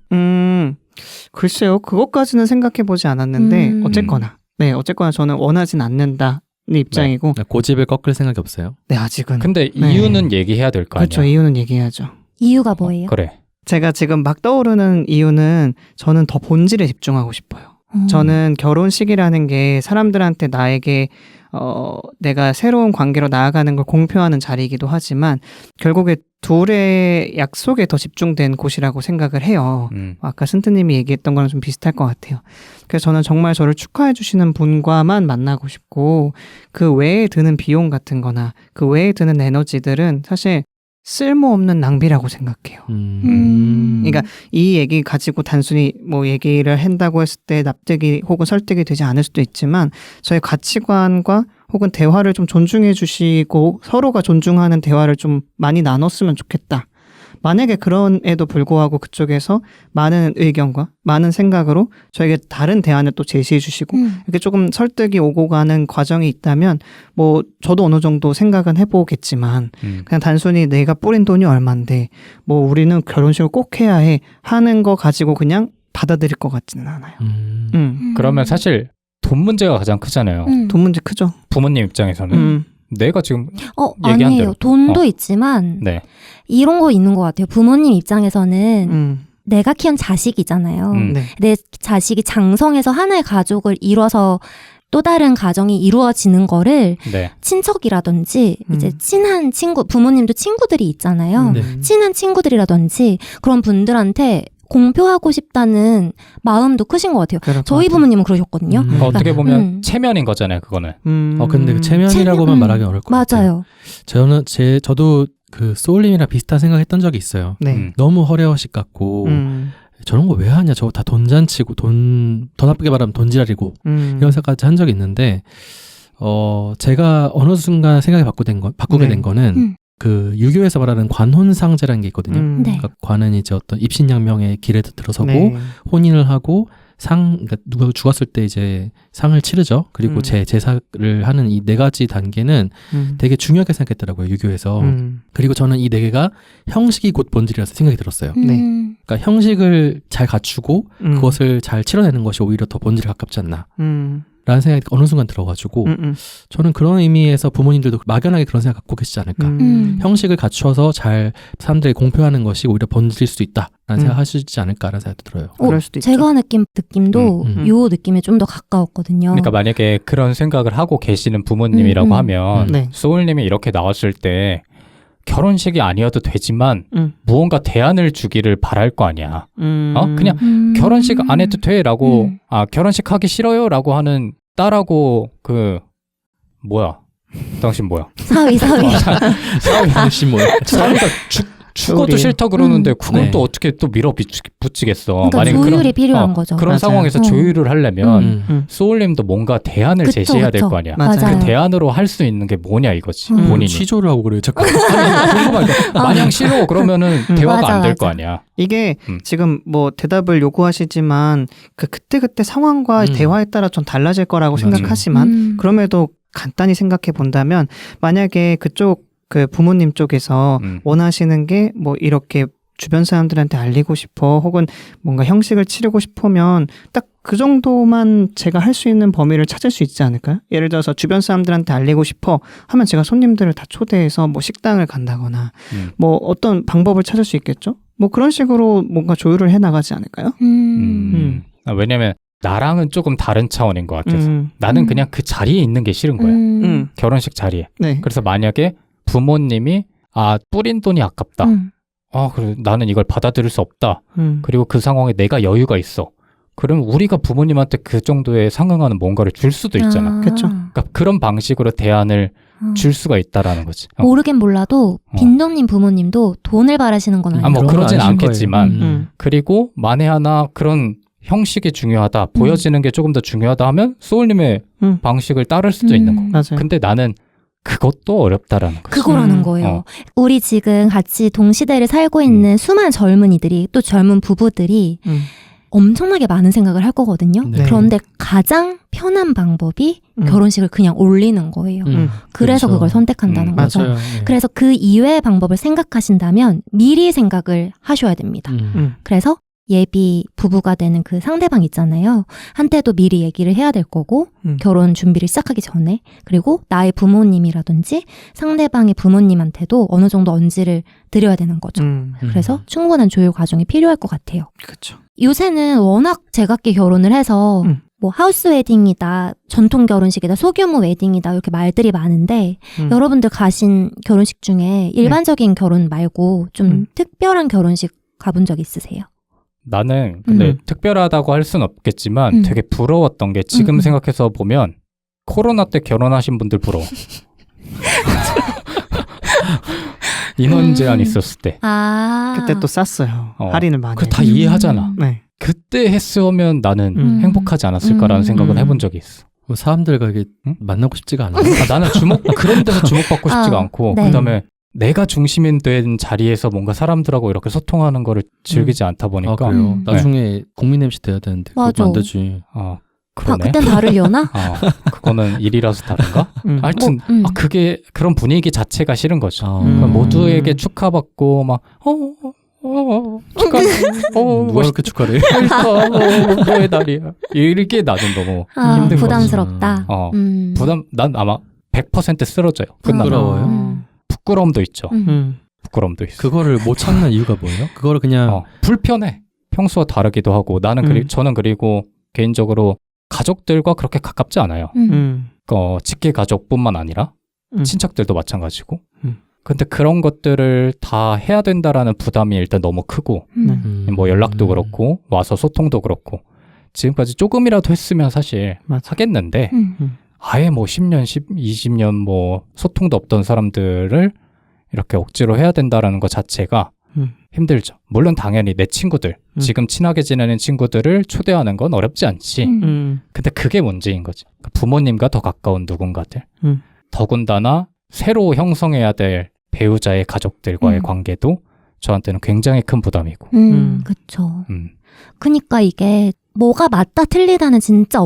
글쎄요. 그것까지는 생각해보지 않았는데 어쨌거나 저는 원하진 않는다는 입장이고. 고집을 꺾을 생각이 없어요? 네, 아직은. 근데 이유는 얘기해야 될 거 아니야. 그렇죠. 이유는 얘기해야죠. 이유가 뭐예요? 그래. 제가 지금 막 떠오르는 이유는 저는 더 본질에 집중하고 싶어요. 저는 결혼식이라는 게 사람들한테 나에게 내가 새로운 관계로 나아가는 걸 공표하는 자리이기도 하지만 결국에 둘의 약속에 더 집중된 곳이라고 생각을 해요. 아까 승트님이 얘기했던 거랑 좀 비슷할 것 같아요. 그래서 저는 정말 저를 축하해 주시는 분과만 만나고 싶고 그 외에 드는 비용 같은 거나 그 외에 드는 에너지들은 사실 쓸모없는 낭비라고 생각해요. 그러니까 이 얘기 가지고 단순히 뭐 얘기를 한다고 했을 때 납득이 혹은 설득이 되지 않을 수도 있지만 저의 가치관과 혹은 대화를 좀 존중해 주시고 서로가 존중하는 대화를 좀 많이 나눴으면 좋겠다. 만약에 그런에도 불구하고 그쪽에서 많은 의견과 많은 생각으로 저에게 다른 대안을 또 제시해 주시고 이렇게 조금 설득이 오고 가는 과정이 있다면 뭐 저도 어느 정도 생각은 해보겠지만 그냥 단순히 내가 뿌린 돈이 얼만데 뭐 우리는 결혼식을 꼭 해야 해 하는 거 가지고 그냥 받아들일 것 같지는 않아요. 그러면 사실 돈 문제가 가장 크잖아요. 돈 문제 크죠. 부모님 입장에서는. 내가 지금 얘기한 아니에요. 대로 돈도 있지만 네. 이런 거 있는 것 같아요. 부모님 입장에서는 내가 키운 자식이잖아요. 네. 내 자식이 장성해서 하나의 가족을 이뤄서 또 다른 가정이 이루어지는 거를 네. 친척이라든지 이제 친한 친구, 부모님도 친구들이 있잖아요. 친한 친구들이라든지 그런 분들한테 공표하고 싶다는 마음도 크신 것 같아요. 저희 부모님은 그러셨거든요. 그러니까 어떻게 보면 체면인 거잖아요, 그거는. 근데 그 체면이라고만 말하기 어려울 것 같아요. 맞아요. 저도 그 소울님이랑 비슷한 생각했던 적이 있어요. 네. 너무 허례허식 같고 저런 거 왜 하냐? 저거 다 돈잔치고 더 나쁘게 말하면 돈지랄이고 이런 생각까지 한 적이 있는데 제가 어느 순간 생각이 바꾸게 된 거는 그 유교에서 말하는 관혼상제라는 게 있거든요. 네. 그러니까 관은 이제 어떤 입신양명의 길에 들어서고 네. 혼인을 하고 그러니까 누가 죽었을 때 이제 상을 치르죠. 그리고 제사를 하는 이 네 가지 단계는 되게 중요하게 생각했더라고요, 유교에서. 그리고 저는 이 네 개가 형식이 곧 본질이라서 생각이 들었어요. 네. 그러니까 형식을 잘 갖추고 그것을 잘 치러내는 것이 오히려 더 본질에 가깝지 않나. 라는 생각이 어느 순간 들어가지고 저는 그런 의미에서 부모님들도 막연하게 그런 생각 갖고 계시지 않을까. 형식을 갖춰서 잘 사람들에게 공표하는 것이 오히려 본질일 수도 있다라는 생각 하시지 않을까라는 생각도 들어요. 그럴 수도 있죠. 제가 느낀 느낌도 요 느낌에 좀 더 가까웠거든요. 그러니까 만약에 그런 생각을 하고 계시는 부모님이라고 하면 네. 소울님이 이렇게 나왔을 때 결혼식이 아니어도 되지만 무언가 대안을 주기를 바랄 거 아니야. 그냥 결혼식 안 해도 돼라고 결혼식 하기 싫어요라고 하는 딸하고 당신 뭐야? 사위. 당신 뭐야? 사위가 죽어도 싫다 그러는데 그건 또 어떻게 또 밀어붙이겠어. 그러니까 만약에 조율이 필요한 거죠. 그런 맞아요. 상황에서 조율을 하려면 소울님도 뭔가 대안을 제시해야 될 거 아니야. 맞아요. 그 대안으로 할 수 있는 게 뭐냐 이거지. 본인이. 취조를 하고 그래요. 자꾸. 마냥 싫어 그러면은 대화가 안 될 거 아니야. 이게 지금 뭐 대답을 요구하시지만 그때 상황과 대화에 따라 좀 달라질 거라고 생각하지만 그럼에도 간단히 생각해 본다면 만약에 그쪽 그 부모님 쪽에서 원하시는 게 뭐 이렇게 주변 사람들한테 알리고 싶어 혹은 뭔가 형식을 치르고 싶으면 딱 그 정도만 제가 할 수 있는 범위를 찾을 수 있지 않을까요? 예를 들어서 주변 사람들한테 알리고 싶어 하면 제가 손님들을 다 초대해서 뭐 식당을 간다거나 뭐 어떤 방법을 찾을 수 있겠죠? 뭐 그런 식으로 뭔가 조율을 해 나가지 않을까요? 왜냐면 나랑은 조금 다른 차원인 것 같아서 나는 그냥 그 자리에 있는 게 싫은 거야. 결혼식 자리에. 네. 그래서 만약에 부모님이 뿌린 돈이 아깝다. 그래 나는 이걸 받아들일 수 없다. 그리고 그 상황에 내가 여유가 있어. 그럼 우리가 부모님한테 그 정도에 상응하는 뭔가를 줄 수도 있잖아. 그렇죠. 그러니까 그런 방식으로 대안을 줄 수가 있다라는 거지. 모르긴 몰라도 빈동님 부모님도 돈을 바라시는 건 아니에요. 뭐 그러진 않겠지만 그리고 만에 하나 그런 형식이 중요하다, 보여지는 게 조금 더 중요하다 하면 소울님의 방식을 따를 수도 있는 거. 맞아요. 근데 나는 그것도 어렵다라는 거지. 그거라는 거예요. 우리 지금 같이 동시대를 살고 있는 수많은 젊은이들이 또 젊은 부부들이 엄청나게 많은 생각을 할 거거든요. 네. 그런데 가장 편한 방법이 결혼식을 그냥 올리는 거예요. 그래서 그렇죠. 그걸 선택한다는 거죠. 맞아요. 그래서 그 이외의 방법을 생각하신다면 미리 생각을 하셔야 됩니다. 그래서 예비 부부가 되는 그 상대방 있잖아요. 한테도 미리 얘기를 해야 될 거고 결혼 준비를 시작하기 전에 그리고 나의 부모님이라든지 상대방의 부모님한테도 어느 정도 언지를 드려야 되는 거죠. 그래서 충분한 조율 과정이 필요할 것 같아요. 그렇죠. 요새는 워낙 제각기 결혼을 해서 뭐 하우스 웨딩이다, 전통 결혼식이다, 소규모 웨딩이다 이렇게 말들이 많은데 여러분들 가신 결혼식 중에 일반적인 결혼 말고 좀 특별한 결혼식 가본 적 있으세요? 나는 근데 특별하다고 할 순 없겠지만 되게 부러웠던 게 지금 생각해서 보면 코로나 때 결혼하신 분들 부러워. 인원 제한 있었을 때. 그때 또 쌌어요. 할인을 많이. 그 다 이해하잖아. 네. 그때 했으면 나는 행복하지 않았을까라는 생각은 해본 적이 있어. 사람들과 이게 만나고 싶지가 않아요. 나는 그런 데서 주목받고 싶지가 않고 네. 그다음에 내가 중심이 된 자리에서 뭔가 사람들하고 이렇게 소통하는 거를 즐기지 않다 보니까. 그래요? 나중에 국민 MC 돼야 되는데 그것도 안 되지. 그러네. 그땐 다르려나? 그거는 일이라서 다른가? 하여튼 그게 그런 분위기 자체가 싫은 거죠. 그러니까 모두에게 축하받고 막 축하. 누가 그렇게 축하를 해? 너의 날이야. 이게 나는 너무 힘든 부담스럽다. 난 아마 100% 쓰러져요. 부끄러워요? 부끄러움도 있죠. 부끄러움도 있어. 그거를 못 참는 이유가 뭐예요? 그거를 그냥 불편해. 평소와 다르기도 하고 나는 저는 그리고 개인적으로 가족들과 그렇게 가깝지 않아요. 직계 가족뿐만 아니라 친척들도 마찬가지고. 근데 그런 것들을 다 해야 된다라는 부담이 일단 너무 크고 뭐 연락도 그렇고 와서 소통도 그렇고 지금까지 조금이라도 했으면 사실 하겠는데 아예 뭐 10년, 20년 뭐 소통도 없던 사람들을 이렇게 억지로 해야 된다라는 것 자체가 힘들죠. 물론 당연히 내 친구들, 지금 친하게 지내는 친구들을 초대하는 건 어렵지 않지. 근데 그게 문제인 거지. 부모님과 더 가까운 누군가들. 더군다나 새로 형성해야 될 배우자의 가족들과의 관계도 저한테는 굉장히 큰 부담이고. 그쵸. 그니까 이게 뭐가 맞다 틀리다는 진짜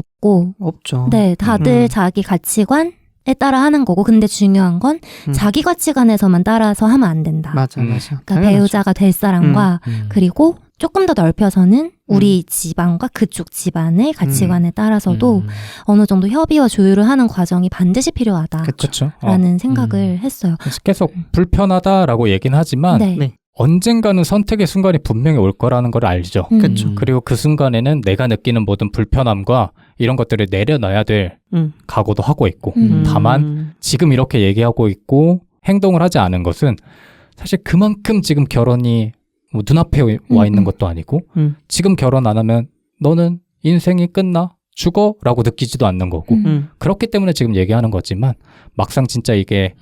없죠. 네, 다들 자기 가치관에 따라 하는 거고 근데 중요한 건 자기 가치관에서만 따라서 하면 안 된다. 맞아. 그러니까 배우자가 될 사람과 그리고 조금 더 넓혀서는 우리 집안과 그쪽 집안의 가치관에 따라서도 어느 정도 협의와 조율을 하는 과정이 반드시 필요하다. 그렇죠. 라는 생각을 했어요. 계속 불편하다라고 얘기는 하지만 언젠가는 선택의 순간이 분명히 올 거라는 걸 알죠. 그렇죠. 그리고 그 순간에는 내가 느끼는 모든 불편함과 이런 것들을 내려놔야 될 각오도 하고 있고 다만 지금 이렇게 얘기하고 있고 행동을 하지 않은 것은 사실 그만큼 지금 결혼이 뭐 눈앞에 와 있는 것도 아니고 지금 결혼 안 하면 너는 인생이 끝나? 죽어? 라고 느끼지도 않는 거고 그렇기 때문에 지금 얘기하는 거지만 막상 진짜 이게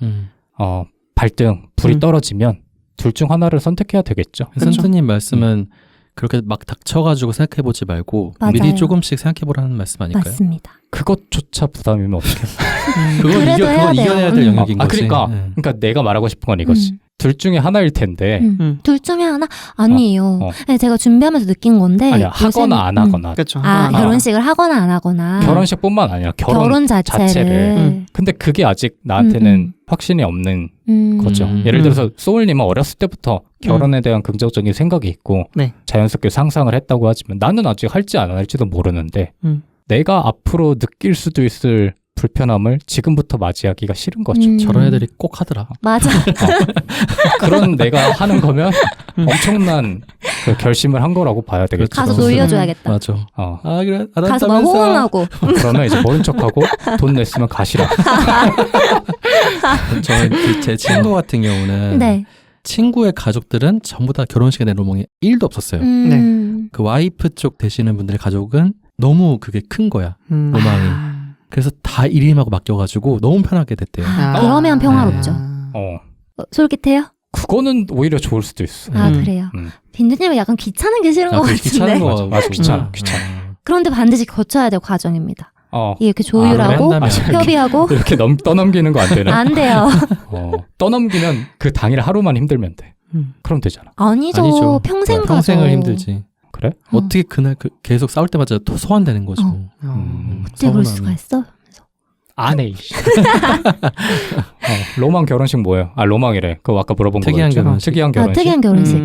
발등, 불이 떨어지면 둘 중 하나를 선택해야 되겠죠. 선생님 말씀은 그렇게 막 닥쳐가지고 생각해보지 말고 맞아요. 미리 조금씩 생각해보라는 말씀 아닐까요? 맞습니다. 그것조차 부담이면 어떡해. 그건 이겨내야 될 영역인 거지. 그러니까 내가 말하고 싶은 건 이거지. 둘 중에 하나일 텐데. 둘 중에 하나? 아니에요. 네, 제가 준비하면서 느낀 건데. 아니야, 하거나 안 하거나. 그렇죠. 결혼식을 하거나 안 하거나. 결혼식뿐만 아니라 결혼 자체를. 근데 그게 아직 나한테는 확신이 없는 거죠. 예를 들어서 소울님은 어렸을 때부터 결혼에 대한 긍정적인 생각이 있고 자연스럽게 상상을 했다고 하지만 나는 아직 할지 안 할지도 모르는데 내가 앞으로 느낄 수도 있을 불편함을 지금부터 맞이하기가 싫은 거죠. 저런 애들이 꼭 하더라. 맞아. 그런 내가 하는 거면 엄청난 그 결심을 한 거라고 봐야 되겠죠. 가서 놀려줘야겠다. 맞아. 그래. 가서 막 호응하고. 그러면 이제 모른 척하고 돈 냈으면 가시라. 저는 제 친구 같은 경우는 친구의 가족들은 전부 다 결혼식에 대한 로망이 1도 없었어요. 그 와이프 쪽 되시는 분들의 가족은 너무 그게 큰 거야. 로망이. 그래서 다 일임하고 맡겨가지고 너무 편하게 됐대요. 그러면 평화롭죠. 솔깃해요? 그거는 오히려 좋을 수도 있어. 그래요. 빈두님은 약간 귀찮은 게 싫은 것 같은데. 귀찮은 거 맞아. 귀찮아. 그런데 반드시 거쳐야 될 과정입니다. 이렇게 조율하고 협의하고 이렇게 떠넘기는 거 안 되나? 안 돼요. 떠넘기면 그 당일 하루만 힘들면 돼. 그럼 되잖아. 아니죠. 평생 가죠. 평생을 힘들지. 그래? 어떻게 그날 계속 싸울 때마다 또 소환되는 거죠. 어떻게 그럴 수가 있어? 안 해. 로망 결혼식 뭐예요? 로망이래. 그거 아까 물어본 거 특이한 결혼식. 특이한 결혼식. 특이한 결혼식.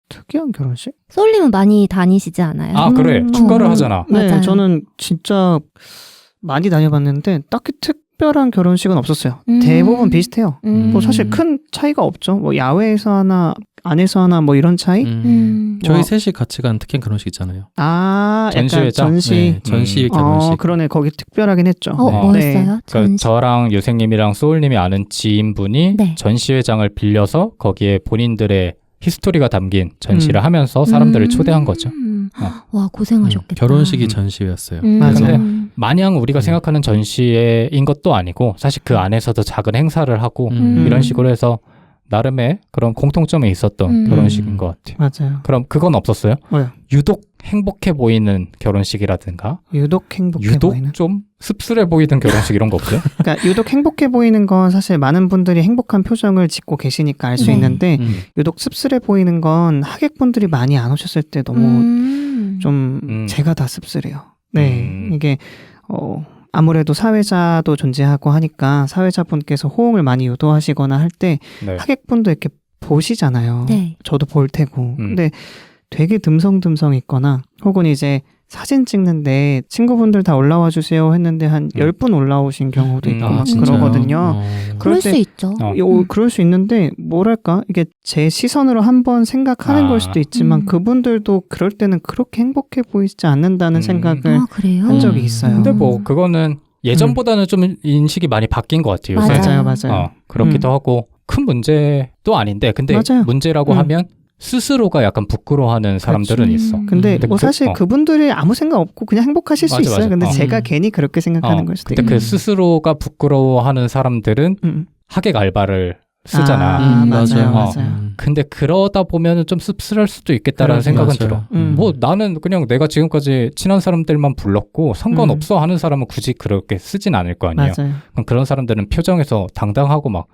특이한 결혼식? 소울님은 많이 다니시지 않아요? 아 그래 축가를 하잖아. 네, 맞아요. 저는 진짜 많이 다녀봤는데 딱히 특별한 결혼식은 없었어요. 대부분 비슷해요. 뭐 사실 큰 차이가 없죠. 뭐 야외에서 하나 안에서 하나 뭐 이런 차이? 저희 뭐. 셋이 같이 간 특이한 결혼식 있잖아요. 아, 약간 전시회장? 전시. 네, 전시 결혼식. 그러네. 거기 특별하긴 했죠. 뭐였어요? 그러니까 저랑 유생님이랑 소울님이 아는 지인분이 네. 전시회장을 빌려서 거기에 본인들의 히스토리가 담긴 전시를 하면서 사람들을 초대한 거죠. 와 고생하셨겠다. 결혼식이 전시회였어요. 맞아요. 근데 마냥 우리가 생각하는 전시회인 것도 아니고 사실 그 안에서도 작은 행사를 하고 이런 식으로 해서 나름의 그런 공통점이 있었던 결혼식인 것 같아요. 맞아요. 그럼 그건 없었어요? 뭐요? 유독 행복해 보이는 결혼식이라든가 유독 행복해 유독 보이는? 좀 씁쓸해 보이던 결혼식 이런 거 없어요? 그러니까 유독 행복해 보이는 건 사실 많은 분들이 행복한 표정을 짓고 계시니까 알 수 네. 있는데 유독 씁쓸해 보이는 건 하객분들이 많이 안 오셨을 때 너무 좀 제가 다 씁쓸해요. 네. 이게 아무래도 사회자도 존재하고 하니까 사회자분께서 호응을 많이 유도하시거나 할 때 네. 하객분도 이렇게 보시잖아요. 네. 저도 볼 테고. 근데 되게 듬성듬성 있거나 혹은 이제 사진 찍는데 친구분들 다 올라와 주세요 했는데 한 10분 올라오신 경우도 있고 막 진짜요? 그러거든요. 그럴 수 있죠. 그럴 수 있는데 뭐랄까 이게 제 시선으로 한번 생각하는 걸 수도 있지만 그분들도 그럴 때는 그렇게 행복해 보이지 않는다는 생각을 그래요? 한 적이 있어요. 근데 뭐 그거는 예전보다는 좀 인식이 많이 바뀐 것 같아요. 요새. 맞아요. 그렇기도 하고 큰 문제도 아닌데 근데 맞아요. 문제라고 하면 스스로가 약간 부끄러워하는 사람들은 있어. 근데 뭐 사실 그분들이 아무 생각 없고 그냥 행복하실 수 있어요. 근데 제가 괜히 그렇게 생각하는 걸 수도 근데 있고. 그 스스로가 부끄러워하는 사람들은 하객 알바를 쓰잖아. 맞아요. 근데 그러다 보면은 좀 씁쓸할 수도 있겠다라는 생각은 들어. 뭐 나는 그냥 내가 지금까지 친한 사람들만 불렀고 상관없어 하는 사람은 굳이 그렇게 쓰진 않을 거 아니에요. 맞아요. 그럼 그런 사람들은 표정에서 당당하고 막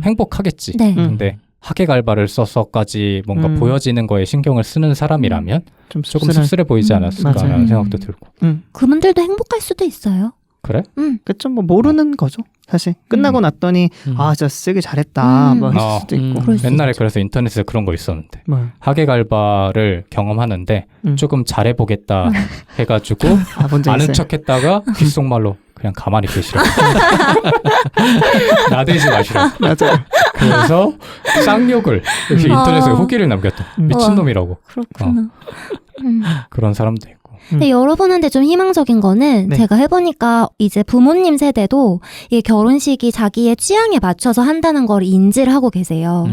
행복하겠지. 네. 근데 하객 알바를 써서까지 뭔가 보여지는 거에 신경을 쓰는 사람이라면 좀 조금 씁쓸해 보이지 않았을까라는 생각도 들고. 그분들도 행복할 수도 있어요. 그래? 그쵸. 뭐 모르는 거죠. 사실 끝나고 났더니 진짜 쓰기 잘했다 뭐 했을 수도 있고. 옛날에 그래서 인터넷에 그런 거 있었는데 하객 알바를 경험하는데 조금 잘해보겠다 해가지고 아는 있어요. 척했다가 귓속말로 그냥 가만히 계시라고 나대지 마시라고. 맞아요. 그래서 쌍욕을 이렇게 인터넷에 후기를 남겼다. 미친놈이라고. 그렇구나. 그런 사람도 있고. 근데 여러분한테 좀 희망적인 거는 네. 제가 해보니까 이제 부모님 세대도 이 결혼식이 자기의 취향에 맞춰서 한다는 걸 인지를 하고 계세요.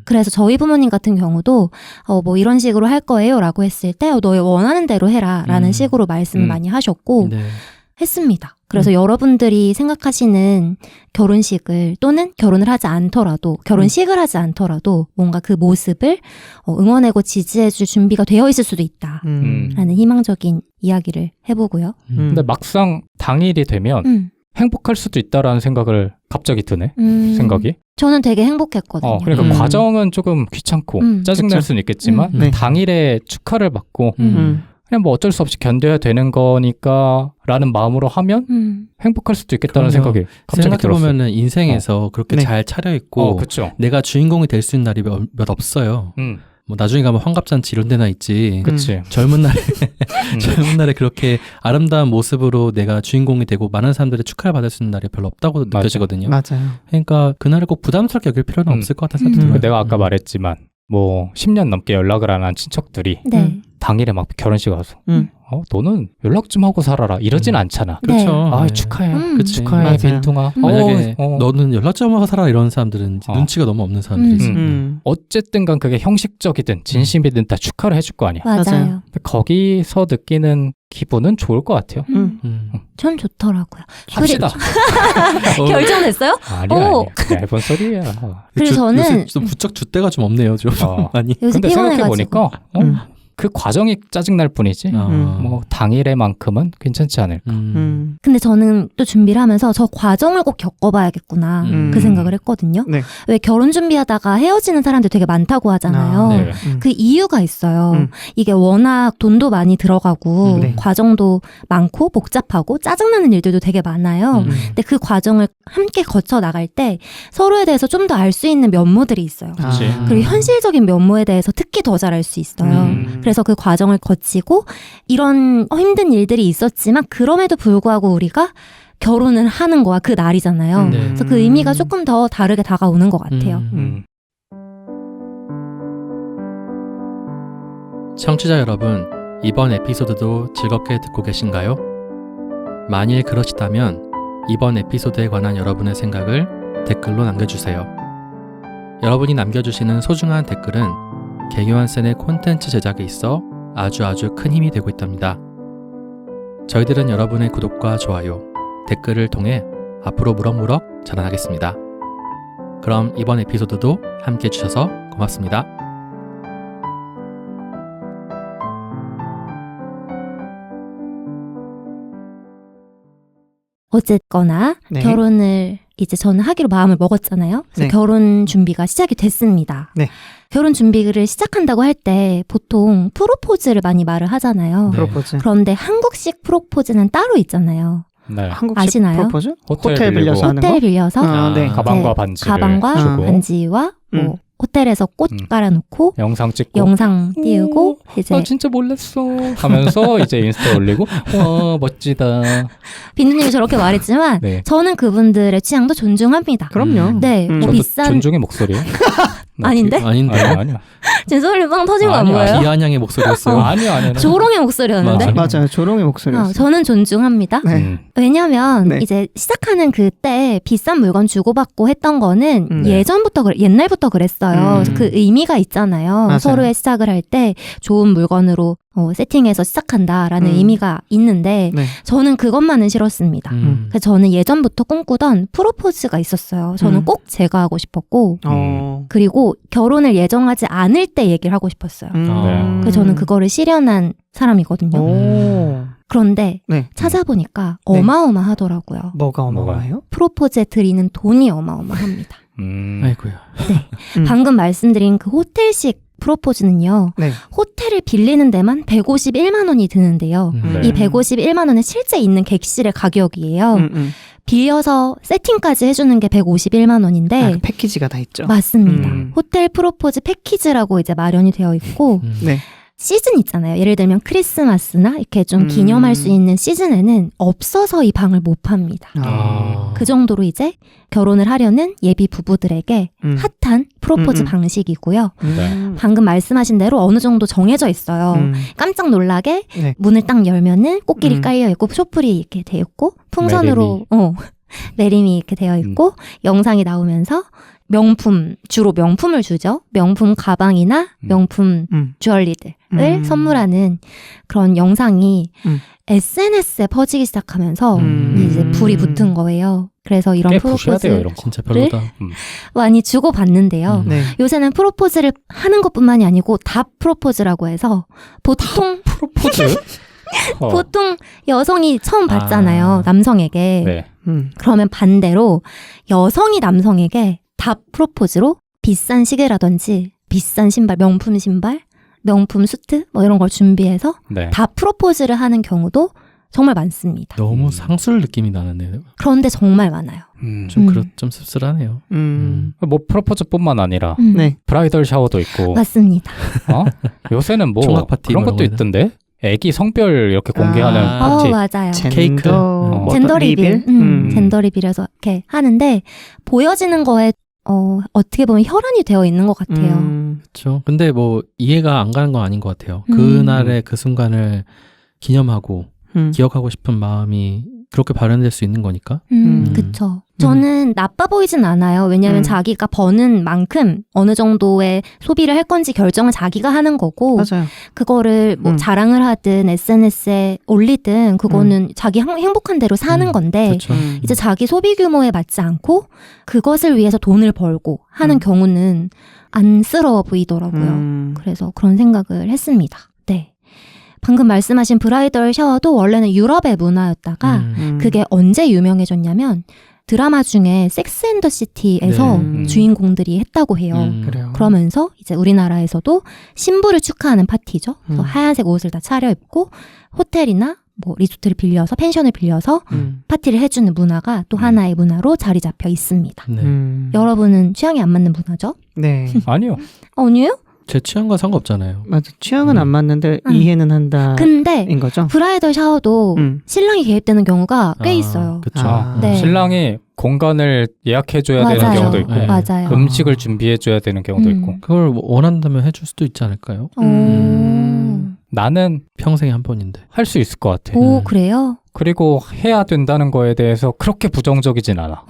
그래서 저희 부모님 같은 경우도 뭐 이런 식으로 할 거예요 라고 했을 때 너 원하는 대로 해라 라는 식으로 말씀을 많이 하셨고 네. 했습니다. 그래서 여러분들이 생각하시는 결혼식을 또는 결혼을 하지 않더라도 결혼식을 하지 않더라도 뭔가 그 모습을 응원하고 지지해줄 준비가 되어 있을 수도 있다 라는 희망적인 이야기를 해보고요. 근데 막상 당일이 되면 행복할 수도 있다라는 생각을 갑자기 드네. 생각이. 저는 되게 행복했거든요. 그러니까 과정은 조금 귀찮고 짜증날 수는 있겠지만 그 당일에 축하를 받고 그냥 뭐 어쩔 수 없이 견뎌야 되는 거니까 라는 마음으로 하면 행복할 수도 있겠다는 생각이 갑자기 들었어요. 생각해보면 인생에서 그렇게 잘 차려입고 그쵸. 내가 주인공이 될 수 있는 날이 몇 없어요. 뭐 나중에 가면 환갑잔치 이런 데나 있지. 그치. 젊은 날에 그렇게 아름다운 모습으로 내가 주인공이 되고 많은 사람들의 축하를 받을 수 있는 날이 별로 없다고 느껴지거든요. 맞아요. 그러니까 그날을 꼭 부담스럽게 여길 필요는 없을 것 같다는 생각이 들어요. 내가 아까 말했지만 뭐 10년 넘게 연락을 안 한 친척들이 당일에 막 결혼식 와서 너는 연락 좀 하고 살아라 이러진 않잖아. 그렇죠. 아 축하해. 그치. 축하해 맞아요. 빈둥아. 만약에 너는 연락 좀 하고 살아 이런 사람들은 눈치가 너무 없는 사람들이지. 어쨌든 간 그게 형식적이든 진심이든 다 축하를 해줄 거 아니야. 맞아요. 거기서 느끼는 기분은 좋을 것 같아요. 전 좋더라고요. 합시다. 결정됐어요? 아니야. 얇은 소리야. 그래서 저는 요새 좀 부쩍 줏대가 좀 없네요. 좀 많이. 요새 근데 피곤해가지고. 생각해보니까 그 과정이 짜증날 뿐이지 뭐 당일에만큼은 괜찮지 않을까. 근데 저는 또 준비를 하면서 저 과정을 꼭 겪어봐야겠구나 그 생각을 했거든요. 네. 왜 결혼 준비하다가 헤어지는 사람들 되게 많다고 하잖아요. 네. 그 이유가 있어요. 이게 워낙 돈도 많이 들어가고 네. 과정도 많고 복잡하고 짜증나는 일들도 되게 많아요. 근데 그 과정을 함께 거쳐 나갈 때 서로에 대해서 좀 더 알 수 있는 면모들이 있어요. 그치. 그리고 현실적인 면모에 대해서 특히 더 잘 알 수 있어요. 그래서 그 과정을 거치고 이런 힘든 일들이 있었지만 그럼에도 불구하고 우리가 결혼을 하는 거야. 그 날이잖아요. 네. 그래서 그 의미가 조금 더 다르게 다가오는 것 같아요. 청취자 여러분, 이번 에피소드도 즐겁게 듣고 계신가요? 만일 그러시다면 이번 에피소드에 관한 여러분의 생각을 댓글로 남겨주세요. 여러분이 남겨주시는 소중한 댓글은 개교환센의 콘텐츠 제작에 있어 아주 큰 힘이 되고 있답니다. 저희들은 여러분의 구독과 좋아요, 댓글을 통해 앞으로 무럭무럭 자라나겠습니다. 그럼 이번 에피소드도 함께 해주셔서 고맙습니다. 어쨌거나 네. 결혼을 이제 저는 하기로 마음을 먹었잖아요. 그래서 네. 결혼 준비가 시작이 됐습니다. 네. 결혼 준비를 시작한다고 할 때 보통 프로포즈를 많이 말을 하잖아요. 네. 프로포즈. 그런데 한국식 프로포즈는 따로 있잖아요. 네. 한국식 아시나요? 프로포즈? 호텔 호텔 빌리고. 빌려서 하는 거? 호텔 빌려서 네. 가방과 네. 반지를 가방과 주고 반지와 뭐 호텔에서 꽃 깔아놓고 영상 찍고 영상 띄우고 이제 나 진짜 몰랐어 하면서 이제 인스타에 올리고 와 멋지다. 빈누님이 저렇게 말했지만 네. 저는 그분들의 취향도 존중합니다. 그럼요. 네, 뭐 저도 비싼 존중의 목소리예요. 아닌데? 아닌데? 아니야. 제 소리 빵 터진 거 안 아니야. 보여요? 비아냥의 목소리였어요. 아니야. 조롱의 목소리였는데? 맞아. 맞아요. 조롱의 목소리였어요. 저는 존중합니다. 네. 왜냐면 네. 이제 시작하는 그때 비싼 물건 주고받고 했던 거는 네. 옛날부터 그랬어요. 그래서 그 의미가 있잖아요. 맞아요. 서로의 시작을 할 때 좋은 물건으로 세팅해서 시작한다라는 의미가 있는데 네. 저는 그것만은 싫었습니다. 그래서 저는 예전부터 꿈꾸던 프로포즈가 있었어요. 저는 꼭 제가 하고 싶었고 그리고 결혼을 예정하지 않을 때 얘기를 하고 싶었어요. 그래서 저는 그거를 실현한 사람이거든요. 오. 그런데 네. 찾아보니까 네. 어마어마하더라고요. 뭐가 어마어마해요? 프로포즈에 들이는 돈이 어마어마합니다. 아이고야. 방금 말씀드린 그 호텔식 프로포즈는요. 네. 호텔을 빌리는 데만 151만 원이 드는데요. 네. 이 151만 원은 실제 있는 객실의 가격이에요. 빌려서 세팅까지 해주는 게 151만 원인데 그 패키지가 다 있죠. 맞습니다. 호텔 프로포즈 패키지라고 이제 마련이 되어 있고 네. 시즌 있잖아요. 예를 들면 크리스마스나 이렇게 좀 기념할 수 있는 시즌에는 없어서 이 방을 못 팝니다. 그 정도로 이제 결혼을 하려는 예비 부부들에게 핫한 프로포즈 방식이고요. 방금 말씀하신 대로 어느 정도 정해져 있어요. 깜짝 놀라게 네. 문을 딱 열면은 꽃길이 깔려 있고 쇼플이 이렇게 되어 있고 풍선으로 매림이 이렇게 되어 있고 영상이 나오면서 명품, 주로 명품을 주죠. 명품 가방이나 명품 주얼리들을 선물하는 그런 영상이 SNS에 퍼지기 시작하면서 이제 불이 붙은 거예요. 그래서 이런 꽤 부셔야 돼요, 프로포즈를 이런 거. 진짜 별로다. 많이 주고받는데요. 네. 요새는 프로포즈를 하는 것뿐만이 아니고 답 프로포즈라고 해서 보통 프로포즈? 보통 여성이 처음 받잖아요. 남성에게. 네. 그러면 반대로 여성이 남성에게 답 프로포즈로 비싼 시계라든지 비싼 신발, 명품 신발, 명품 수트 뭐 이런 걸 준비해서 네. 답 프로포즈를 하는 경우도 정말 많습니다. 너무 상술 느낌이 나는데요. 그런데 정말 많아요. 좀 씁쓸하네요. 뭐 프로포즈뿐만 아니라 네. 브라이덜 샤워도 있고 맞습니다. 요새는 뭐 총각 파티 그런 뭐 것도 이런 거 있던데 애기 성별 이렇게 공개하는 파티. 맞아요. 케이크. 젠더 리빌. 젠더 리빌에서 이렇게 하는데 보여지는 거에 어떻게 보면 혈안이 되어 있는 것 같아요. 그렇죠. 근데 뭐 이해가 안 가는 건 아닌 것 같아요. 그날의 그 순간을 기념하고 기억하고 싶은 마음이 그렇게 발현될 수 있는 거니까. 그쵸. 저는 나빠 보이진 않아요. 왜냐하면 자기가 버는 만큼 어느 정도의 소비를 할 건지 결정을 자기가 하는 거고 맞아요. 그거를 뭐 자랑을 하든 SNS에 올리든 그거는 자기 행복한 대로 사는 건데 그렇죠. 이제 자기 소비 규모에 맞지 않고 그것을 위해서 돈을 벌고 하는 경우는 안쓰러워 보이더라고요. 그래서 그런 생각을 했습니다. 네. 방금 말씀하신 브라이덜 샤워도 원래는 유럽의 문화였다가 그게 언제 유명해졌냐면 드라마 중에 섹스 앤 더 시티에서 주인공들이 했다고 해요. 그래요. 그러면서 이제 우리나라에서도 신부를 축하하는 파티죠. 그래서 하얀색 옷을 다 차려입고 호텔이나 뭐 리조트를 빌려서 펜션을 빌려서 파티를 해주는 문화가 또 하나의 문화로 자리 잡혀 있습니다. 네. 여러분은 취향이 안 맞는 문화죠? 네. 아니요. 아니에요? 제 취향과 상관없잖아요. 맞아. 취향은 안 맞는데 이해는 한다. 근데 인 거죠? 브라이덜 샤워도 신랑이 개입되는 경우가 꽤 있어요. 그렇죠. 네. 신랑이 공간을 예약해줘야 되는 맞아요. 경우도 있고 네. 맞아요. 음식을 준비해줘야 되는 경우도 있고 그걸 원한다면 해줄 수도 있지 않을까요? 나는 평생에 한 번인데. 할 수 있을 것 같아. 오, 그래요? 그리고 해야 된다는 거에 대해서 그렇게 부정적이진 않아.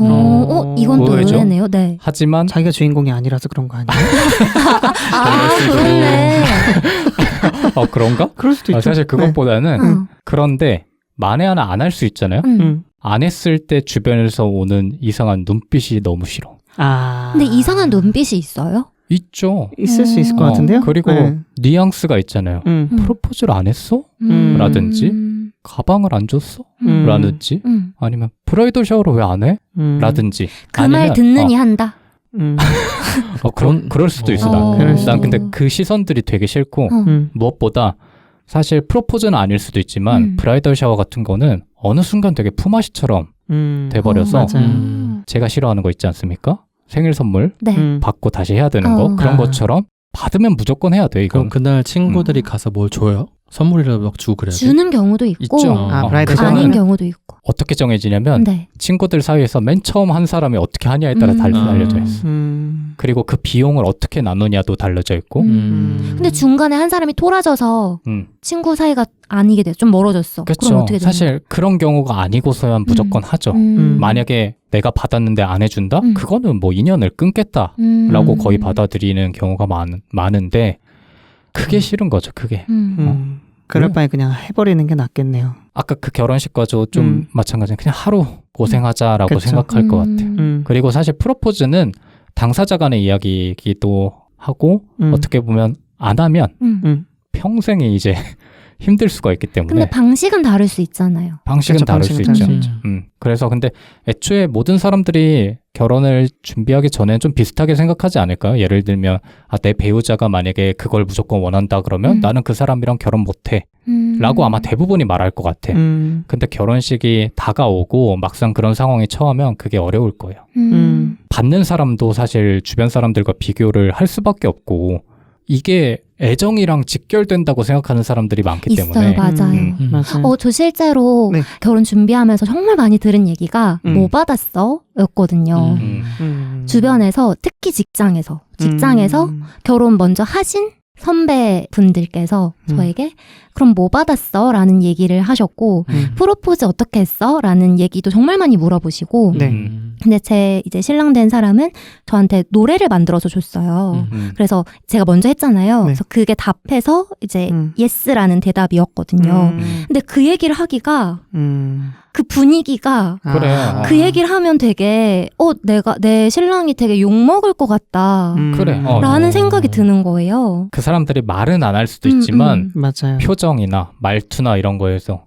이건 또 의외죠? 의외네요. 네. 하지만 자기가 주인공이 아니라서 그런 거 아니에요? 그렇네. 그런가? 그럴 수도 있죠. 사실 그것보다는 그런데 만에 하나 안 할 수 있잖아요. 안 했을 때 주변에서 오는 이상한 눈빛이 너무 싫어. 근데 이상한 눈빛이 있어요? 있죠. 있을 수 있을 것 같은데요? 그리고 뉘앙스가 있잖아요. 프로포즈를 안 했어? 라든지 가방을 안 줬어? 라든지 아니면 브라이덜 샤워를 왜 안 해? 라든지 그 말 듣느니 한다. 그럴 수도 있어. 난 근데 그 시선들이 되게 싫고 무엇보다 사실 프로포즈는 아닐 수도 있지만 브라이덜 샤워 같은 거는 어느 순간 되게 품앗이처럼 돼버려서 제가 싫어하는 거 있지 않습니까? 생일 선물 네. 받고 다시 해야 되는 거 그런 것처럼 받으면 무조건 해야 돼. 이건. 그럼 그날 친구들이 가서 뭘 줘요? 선물이라도 막 주고 그래야 돼? 주는 경우도 있고 있죠. 브라이덜 아닌 경우도 있고. 어떻게 정해지냐면 네. 친구들 사이에서 맨 처음 한 사람이 어떻게 하냐에 따라 달려져 있어. 그리고 그 비용을 어떻게 나누냐도 달려져 있고. 근데 중간에 한 사람이 토라져서 친구 사이가 아니게 돼. 좀 멀어졌어. 그럼 그렇죠. 어떻게 되나요? 사실 그런 경우가 아니고서야 무조건 하죠. 만약에 내가 받았는데 안 해준다? 그거는 뭐 인연을 끊겠다라고 거의 받아들이는 경우가 많은데 그게 싫은 거죠. 그게. 그럴 바에 그냥 해버리는 게 낫겠네요. 아까 그 결혼식과도 좀 마찬가지로 그냥 하루 고생하자라고 그쵸. 생각할 것 같아요. 그리고 사실 프로포즈는 당사자 간의 이야기이기도 하고 어떻게 보면 안 하면 평생에 이제 힘들 수가 있기 때문에. 근데 방식은 다를 수 있잖아요. 방식은 다를 수 있죠. 그래서 근데 애초에 모든 사람들이 결혼을 준비하기 전에 좀 비슷하게 생각하지 않을까요? 예를 들면 내 배우자가 만약에 그걸 무조건 원한다 그러면 나는 그 사람이랑 결혼 못해 라고 아마 대부분이 말할 것 같아. 근데 결혼식이 다가오고 막상 그런 상황에 처하면 그게 어려울 거예요. 받는 사람도 사실 주변 사람들과 비교를 할 수밖에 없고 이게 애정이랑 직결된다고 생각하는 사람들이 많기 때문에. 맞아요. 맞아요. 저 실제로 네. 결혼 준비하면서 정말 많이 들은 얘기가 뭐 받았어? 였거든요. 주변에서 특히 직장에서 결혼 먼저 하신 선배분들께서 저에게 그럼 뭐 받았어? 라는 얘기를 하셨고 프로포즈 어떻게 했어? 라는 얘기도 정말 많이 물어보시고 근데 제 이제 신랑 된 사람은 저한테 노래를 만들어서 줬어요. 그래서 제가 먼저 했잖아요. 그래서 그게 답해서 이제 예스라는 대답이었거든요. 근데 그 얘기를 하기가 그 분위기가 그래. 그 얘기를 하면 되게 내 신랑이 되게 욕먹을 것 같다. 그래. 라는 생각이 드는 거예요. 그 사람들이 말은 안 할 수도 있지만 맞아요. 표정이나 말투나 이런 거에서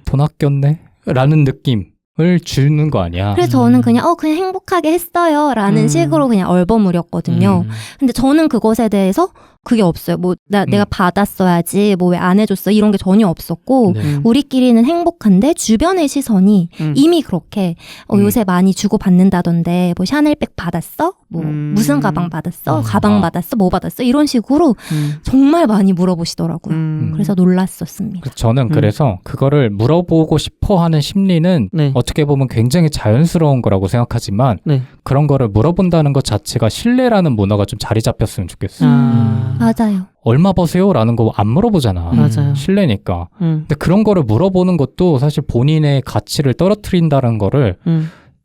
돈 아꼈네? 라는 느낌을 주는 거 아니야. 그래서 저는 그냥 행복하게 했어요 라는 식으로 그냥 얼버무렸거든요. 근데 저는 그것에 대해서 그게 없어요. 뭐 내가 받았어야지 뭐 왜 안 해줬어 이런 게 전혀 없었고 우리끼리는 행복한데 주변의 시선이 이미 그렇게 요새 많이 주고 받는다던데 뭐 샤넬백 받았어? 뭐 무슨 가방 받았어? 가방 받았어? 뭐 받았어? 이런 식으로 정말 많이 물어보시더라고요. 그래서 놀랐었습니다. 저는 그래서 그거를 물어보고 싶어 하는 심리는 어떻게 보면 굉장히 자연스러운 거라고 생각하지만 그런 거를 물어본다는 것 자체가 신뢰라는 문화가 좀 자리 잡혔으면 좋겠어요. 맞아요. 얼마 버세요? 라는 거 안 물어보잖아. 맞아요. 신뢰니까. 근데 그런 거를 물어보는 것도 사실 본인의 가치를 떨어뜨린다는 거를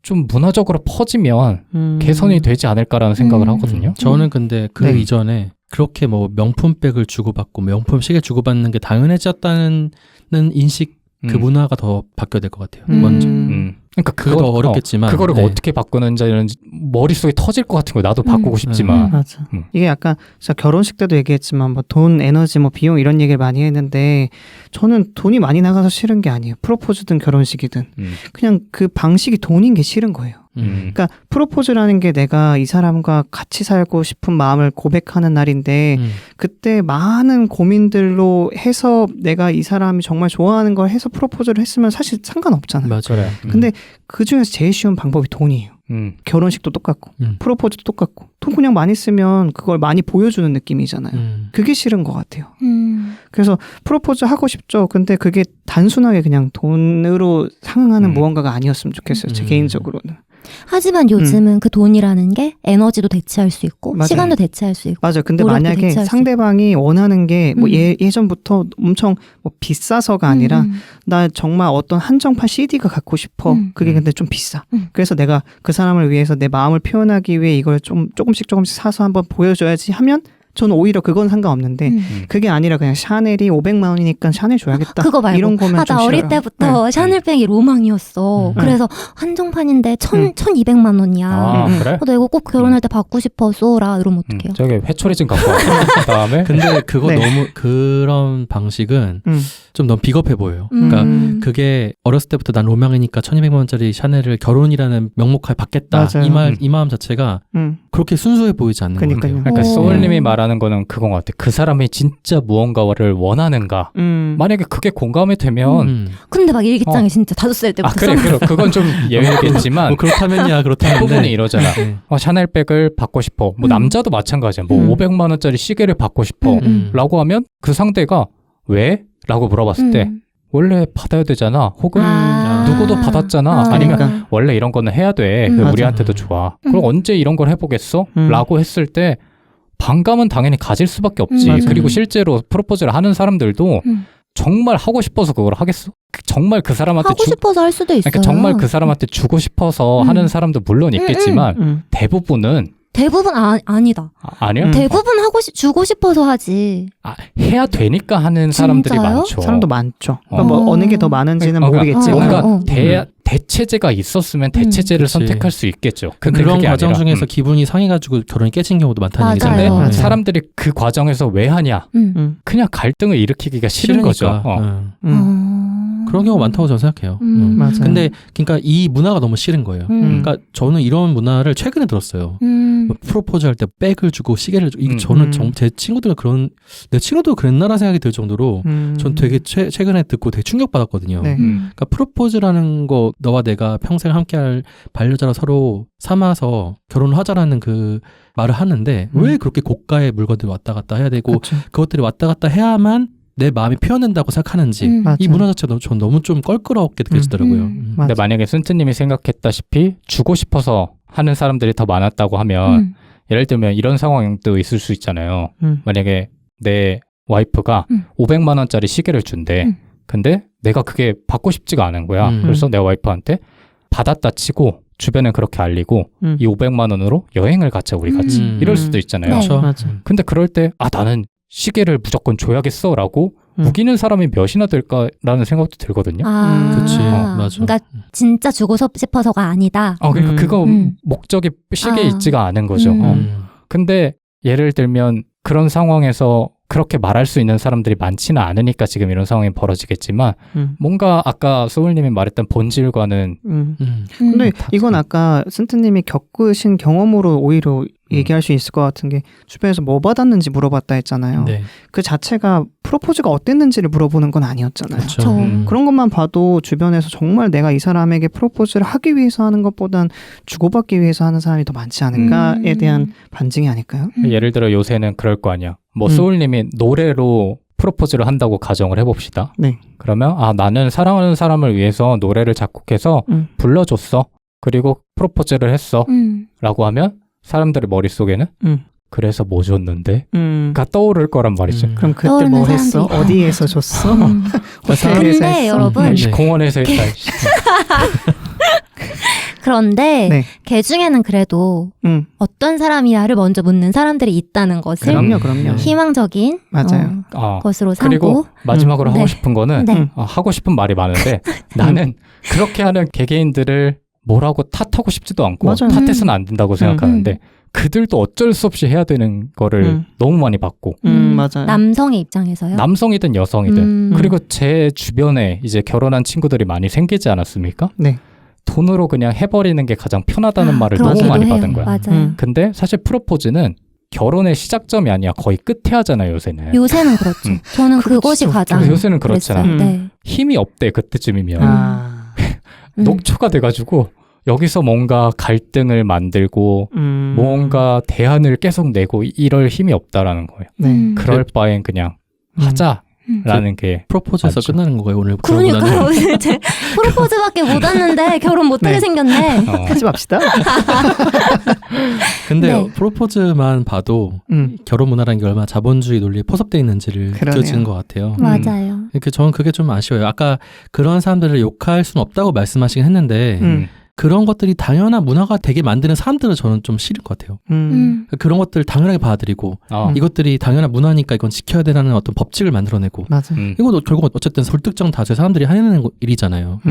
좀 문화적으로 퍼지면 개선이 되지 않을까라는 생각을 하거든요. 저는 근데 그 이전에 그렇게 뭐 명품백을 주고받고 명품 시계 주고받는 게 당연해졌다는 인식 그 문화가 더 바뀌어야 될 것 같아요. 먼저. 그러니까 그거 어렵겠지만 그거를 네. 어떻게 바꾸는지는 머릿속에 터질 것 같은 거 나도 바꾸고 싶지만 맞아. 이게 약간 진짜 결혼식 때도 얘기했지만 뭐 돈, 에너지, 뭐 비용 이런 얘기를 많이 했는데 저는 돈이 많이 나가서 싫은 게 아니에요. 프로포즈든 결혼식이든 그냥 그 방식이 돈인 게 싫은 거예요. 그러니까 프로포즈라는 게 내가 이 사람과 같이 살고 싶은 마음을 고백하는 날인데 그때 많은 고민들로 해서 내가 이 사람이 정말 좋아하는 걸 해서 프로포즈를 했으면 사실 상관없잖아요. 맞아요. 근데 그 중에서 제일 쉬운 방법이 돈이에요. 결혼식도 똑같고 프로포즈도 똑같고 돈 그냥 많이 쓰면 그걸 많이 보여주는 느낌이잖아요. 그게 싫은 것 같아요. 그래서 프로포즈 하고 싶죠. 근데 그게 단순하게 그냥 돈으로 상응하는 무언가가 아니었으면 좋겠어요. 제 개인적으로는. 하지만 요즘은 그 돈이라는 게 에너지도 대체할 수 있고 맞아요. 시간도 대체할 수 있고 맞아요. 근데 노력도 만약에 대체할 수 상대방이 원하는 게 뭐 예전부터 엄청 뭐 비싸서가 아니라 나 정말 어떤 한정판 CD가 갖고 싶어. 그게 근데 좀 비싸. 그래서 내가 그 사람을 위해서 내 마음을 표현하기 위해 이걸 좀 조금씩 사서 한번 보여줘야지 하면 저는 오히려 그건 상관없는데 그게 아니라 그냥 샤넬이 500만 원이니까 샤넬 줘야겠다. 그거 말고 이런 거면 좀 나 어릴 싫어요. 때부터 네. 샤넬백이 로망이었어. 그래서 한정판인데 1200만 원이야. 아 그래? 나 이거 꼭 결혼할 때 받고 싶어 쏘라 이러면 어떡해요? 저기 회초리 좀 갖고 와. 그다음에 근데 그거 네. 너무 그런 방식은 좀 너무 비겁해 보여요. 그러니까 그게 어렸을 때부터 난 로망이니까 1200만 원짜리 샤넬을 결혼이라는 명목하에 받겠다. 맞아요. 이 마음 자체가 그렇게 순수해 보이지 않는 것 그러니까요. 같아요. 그러니까 오. 소울님이 말하는 거는 그건 것 같아. 그 사람이 진짜 무언가를 원하는가. 만약에 그게 공감이 되면 근데 막 일기장에 진짜 5살 때부터 그래 그건 좀 예외겠지만 뭐 그렇다면야 대부분이 그렇다는데 이러잖아. 네. 샤넬백을 받고 싶어. 뭐 남자도 마찬가지야. 뭐 500만 원짜리 시계를 받고 싶어. 라고 하면 그 상대가 왜? 라고 물어봤을 때 원래 받아야 되잖아. 혹은 누구도 받았잖아. 아니면 그러니까. 원래 이런 거는 해야 돼. 맞아. 우리한테도 좋아. 그럼 언제 이런 걸 해보겠어? 라고 했을 때 반감은 당연히 가질 수밖에 없지. 맞아. 그리고 실제로 프로포즈를 하는 사람들도 정말 하고 싶어서 그걸 하겠어? 정말 그 사람한테 하고 싶어서 할 수도 있어요. 그러니까 정말 그 사람한테 주고 싶어서 하는 사람도 물론 있겠지만 대부분은 대부분 아니다. 아니야? 대부분 주고 싶어서 하지. 해야 되니까 하는 사람들이 진짜요? 많죠. 사람도 많죠. 그러니까 뭐 어느 게 더 많은지는 그러니까 모르겠지만 뭔가 대체제가 있었으면 대체제를 그치. 선택할 수 있겠죠. 근데 그런 그게 과정 아니라, 중에서 기분이 상해가지고 결혼이 깨진 경우도 많다는 맞아요. 얘기잖아요. 근데 맞아요. 사람들이 그 과정에서 왜 하냐? 그냥 갈등을 일으키기가 싫은 거죠. 그런 경우 많다고 저는 생각해요. 맞아요. 근데 그러니까 이 문화가 너무 싫은 거예요. 그러니까 저는 이런 문화를 최근에 들었어요. 뭐 프로포즈 할 때 백을 주고 시계를 주고 저는 제 친구들은 내 친구도 그랬나라 생각이 들 정도로 전 되게 최근에 듣고 되게 충격받았거든요. 네. 그러니까 프로포즈라는 거 너와 내가 평생 함께할 반려자로 서로 삼아서 결혼을 하자라는 그 말을 하는데 왜 그렇게 고가의 물건들이 왔다 갔다 해야 되고 그렇죠. 그것들이 왔다 갔다 해야만 내 마음이 표현된다고 생각하는지 이 맞아요. 문화 자체가 전 너무 좀 껄끄럽게 느껴지더라고요. 맞아. 근데 만약에 순트님이 생각했다시피 주고 싶어서 하는 사람들이 더 많았다고 하면 예를 들면 이런 상황도 있을 수 있잖아요. 만약에 내 와이프가 500만 원짜리 시계를 준대. 근데 내가 그게 받고 싶지가 않은 거야. 그래서 내 와이프한테 받았다 치고 주변에 그렇게 알리고 이 500만 원으로 여행을 가자 우리 같이. 이럴 수도 있잖아요. 네. 그렇죠. 맞아. 근데 그럴 때 나는 시계를 무조건 줘야겠어 라고 우기는 사람이 몇이나 될까라는 생각도 들거든요. 그치. 맞아. 그러니까 진짜 주고 싶어서가 아니다. 그러니까 그거 목적이 시계에 있지가 않은 거죠. 근데 예를 들면 그런 상황에서 그렇게 말할 수 있는 사람들이 많지는 않으니까 지금 이런 상황이 벌어지겠지만 뭔가 아까 소울님이 말했던 본질과는 근데 이건 아까 쓴트님이 겪으신 경험으로 오히려 얘기할 수 있을 것 같은 게 주변에서 뭐 받았는지 물어봤다 했잖아요. 네. 그 자체가 프로포즈가 어땠는지를 물어보는 건 아니었잖아요. 그렇죠. 그런 것만 봐도 주변에서 정말 내가 이 사람에게 프로포즈를 하기 위해서 하는 것보단 주고받기 위해서 하는 사람이 더 많지 않을까에 대한 반증이 아닐까요? 예를 들어 요새는 그럴 거 아니야. 뭐 소울님이 노래로 프로포즈를 한다고 가정을 해봅시다. 네. 그러면 나는 사랑하는 사람을 위해서 노래를 작곡해서 불러줬어. 그리고 프로포즈를 했어. 라고 하면 사람들의 머릿속에는 그래서 뭐 줬는데? 가 떠오를 거란 말이죠. 그럼 그때 뭐 했어? 어디에서 줬어? 호텔에서 근데 했어? 여러분 네. 공원에서 했다. 그런데 네. 걔 중에는 그래도 어떤 사람이야를 먼저 묻는 사람들이 있다는 것을 그럼요. 희망적인 맞아요. 것으로 삼고 그리고 마지막으로 하고 네. 싶은 거는 네. 하고 싶은 말이 많은데 나는 그렇게 하는 개개인들을 뭐라고 탓하고 싶지도 않고 맞아요. 탓해서는 안 된다고 생각하는데 그들도 어쩔 수 없이 해야 되는 거를 너무 많이 봤고 맞아요. 남성의 입장에서요? 남성이든 여성이든 그리고 제 주변에 이제 결혼한 친구들이 많이 생기지 않았습니까? 네. 돈으로 그냥 해버리는 게 가장 편하다는 말을 너무 그러기도 많이 해요. 받은 거야. 맞아요. 근데 사실 프로포즈는 결혼의 시작점이 아니야. 거의 끝에 하잖아요, 요새는. 요새는 그렇죠. 저는 그것이 그렇죠. 가장 요새는 그렇잖아. 그랬어요. 네. 힘이 없대, 그때쯤이면. 녹초가 돼가지고 여기서 뭔가 갈등을 만들고 뭔가 대안을 계속 내고 이럴 힘이 없다라는 거예요. 네. 그럴 바엔 그냥 하자라는 게 프로포즈에서 맞죠. 끝나는 거예요 오늘. 그러니까요. 이제 프로포즈밖에 못 왔는데 결혼 못하게 네. 생겼네. 하지 맙시다. 근데 네. 프로포즈만 봐도 결혼 문화라는 게 얼마나 자본주의 논리에 포섭되어 있는지를 그러네요. 느껴지는 것 같아요. 맞아요. 저는 그게 좀 아쉬워요. 아까 그런 사람들을 욕할 수는 없다고 말씀하시긴 했는데 그런 것들이 당연한 문화가 되게 만드는 사람들은 저는 좀 싫을 것 같아요. 그런 것들 당연하게 받아들이고 이것들이 당연한 문화니까 이건 지켜야 되라는 어떤 법칙을 만들어내고 맞아. 이거 결국 어쨌든 설득정 다수의 사람들이 해내는 일이잖아요.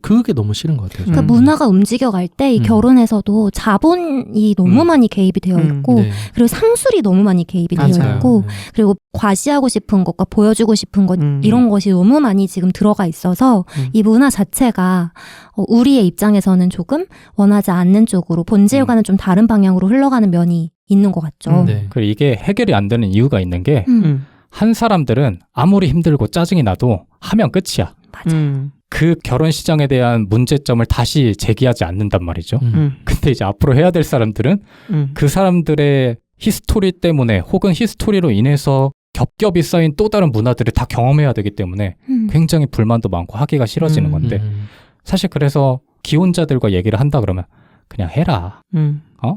그게 너무 싫은 것 같아요. 그러니까 문화가 움직여갈 때 이 결혼에서도 자본이 너무 많이 개입이 되어 있고 네. 그리고 상술이 너무 많이 개입이 되어 맞아요. 있고 그리고 과시하고 싶은 것과 보여주고 싶은 것 이런 것이 너무 많이 지금 들어가 있어서 이 문화 자체가 우리의 입장에서는 조금 원하지 않는 쪽으로 본질과는 좀 다른 방향으로 흘러가는 면이 있는 것 같죠. 네. 그리고 이게 해결이 안 되는 이유가 있는 게 한 사람들은 아무리 힘들고 짜증이 나도 하면 끝이야. 맞아요. 그 결혼 시장에 대한 문제점을 다시 제기하지 않는단 말이죠. 근데 이제 앞으로 해야 될 사람들은 그 사람들의 히스토리 때문에 혹은 히스토리로 인해서 겹겹이 쌓인 또 다른 문화들을 다 경험해야 되기 때문에 굉장히 불만도 많고 하기가 싫어지는 건데 사실 그래서 기혼자들과 얘기를 한다 그러면 그냥 해라.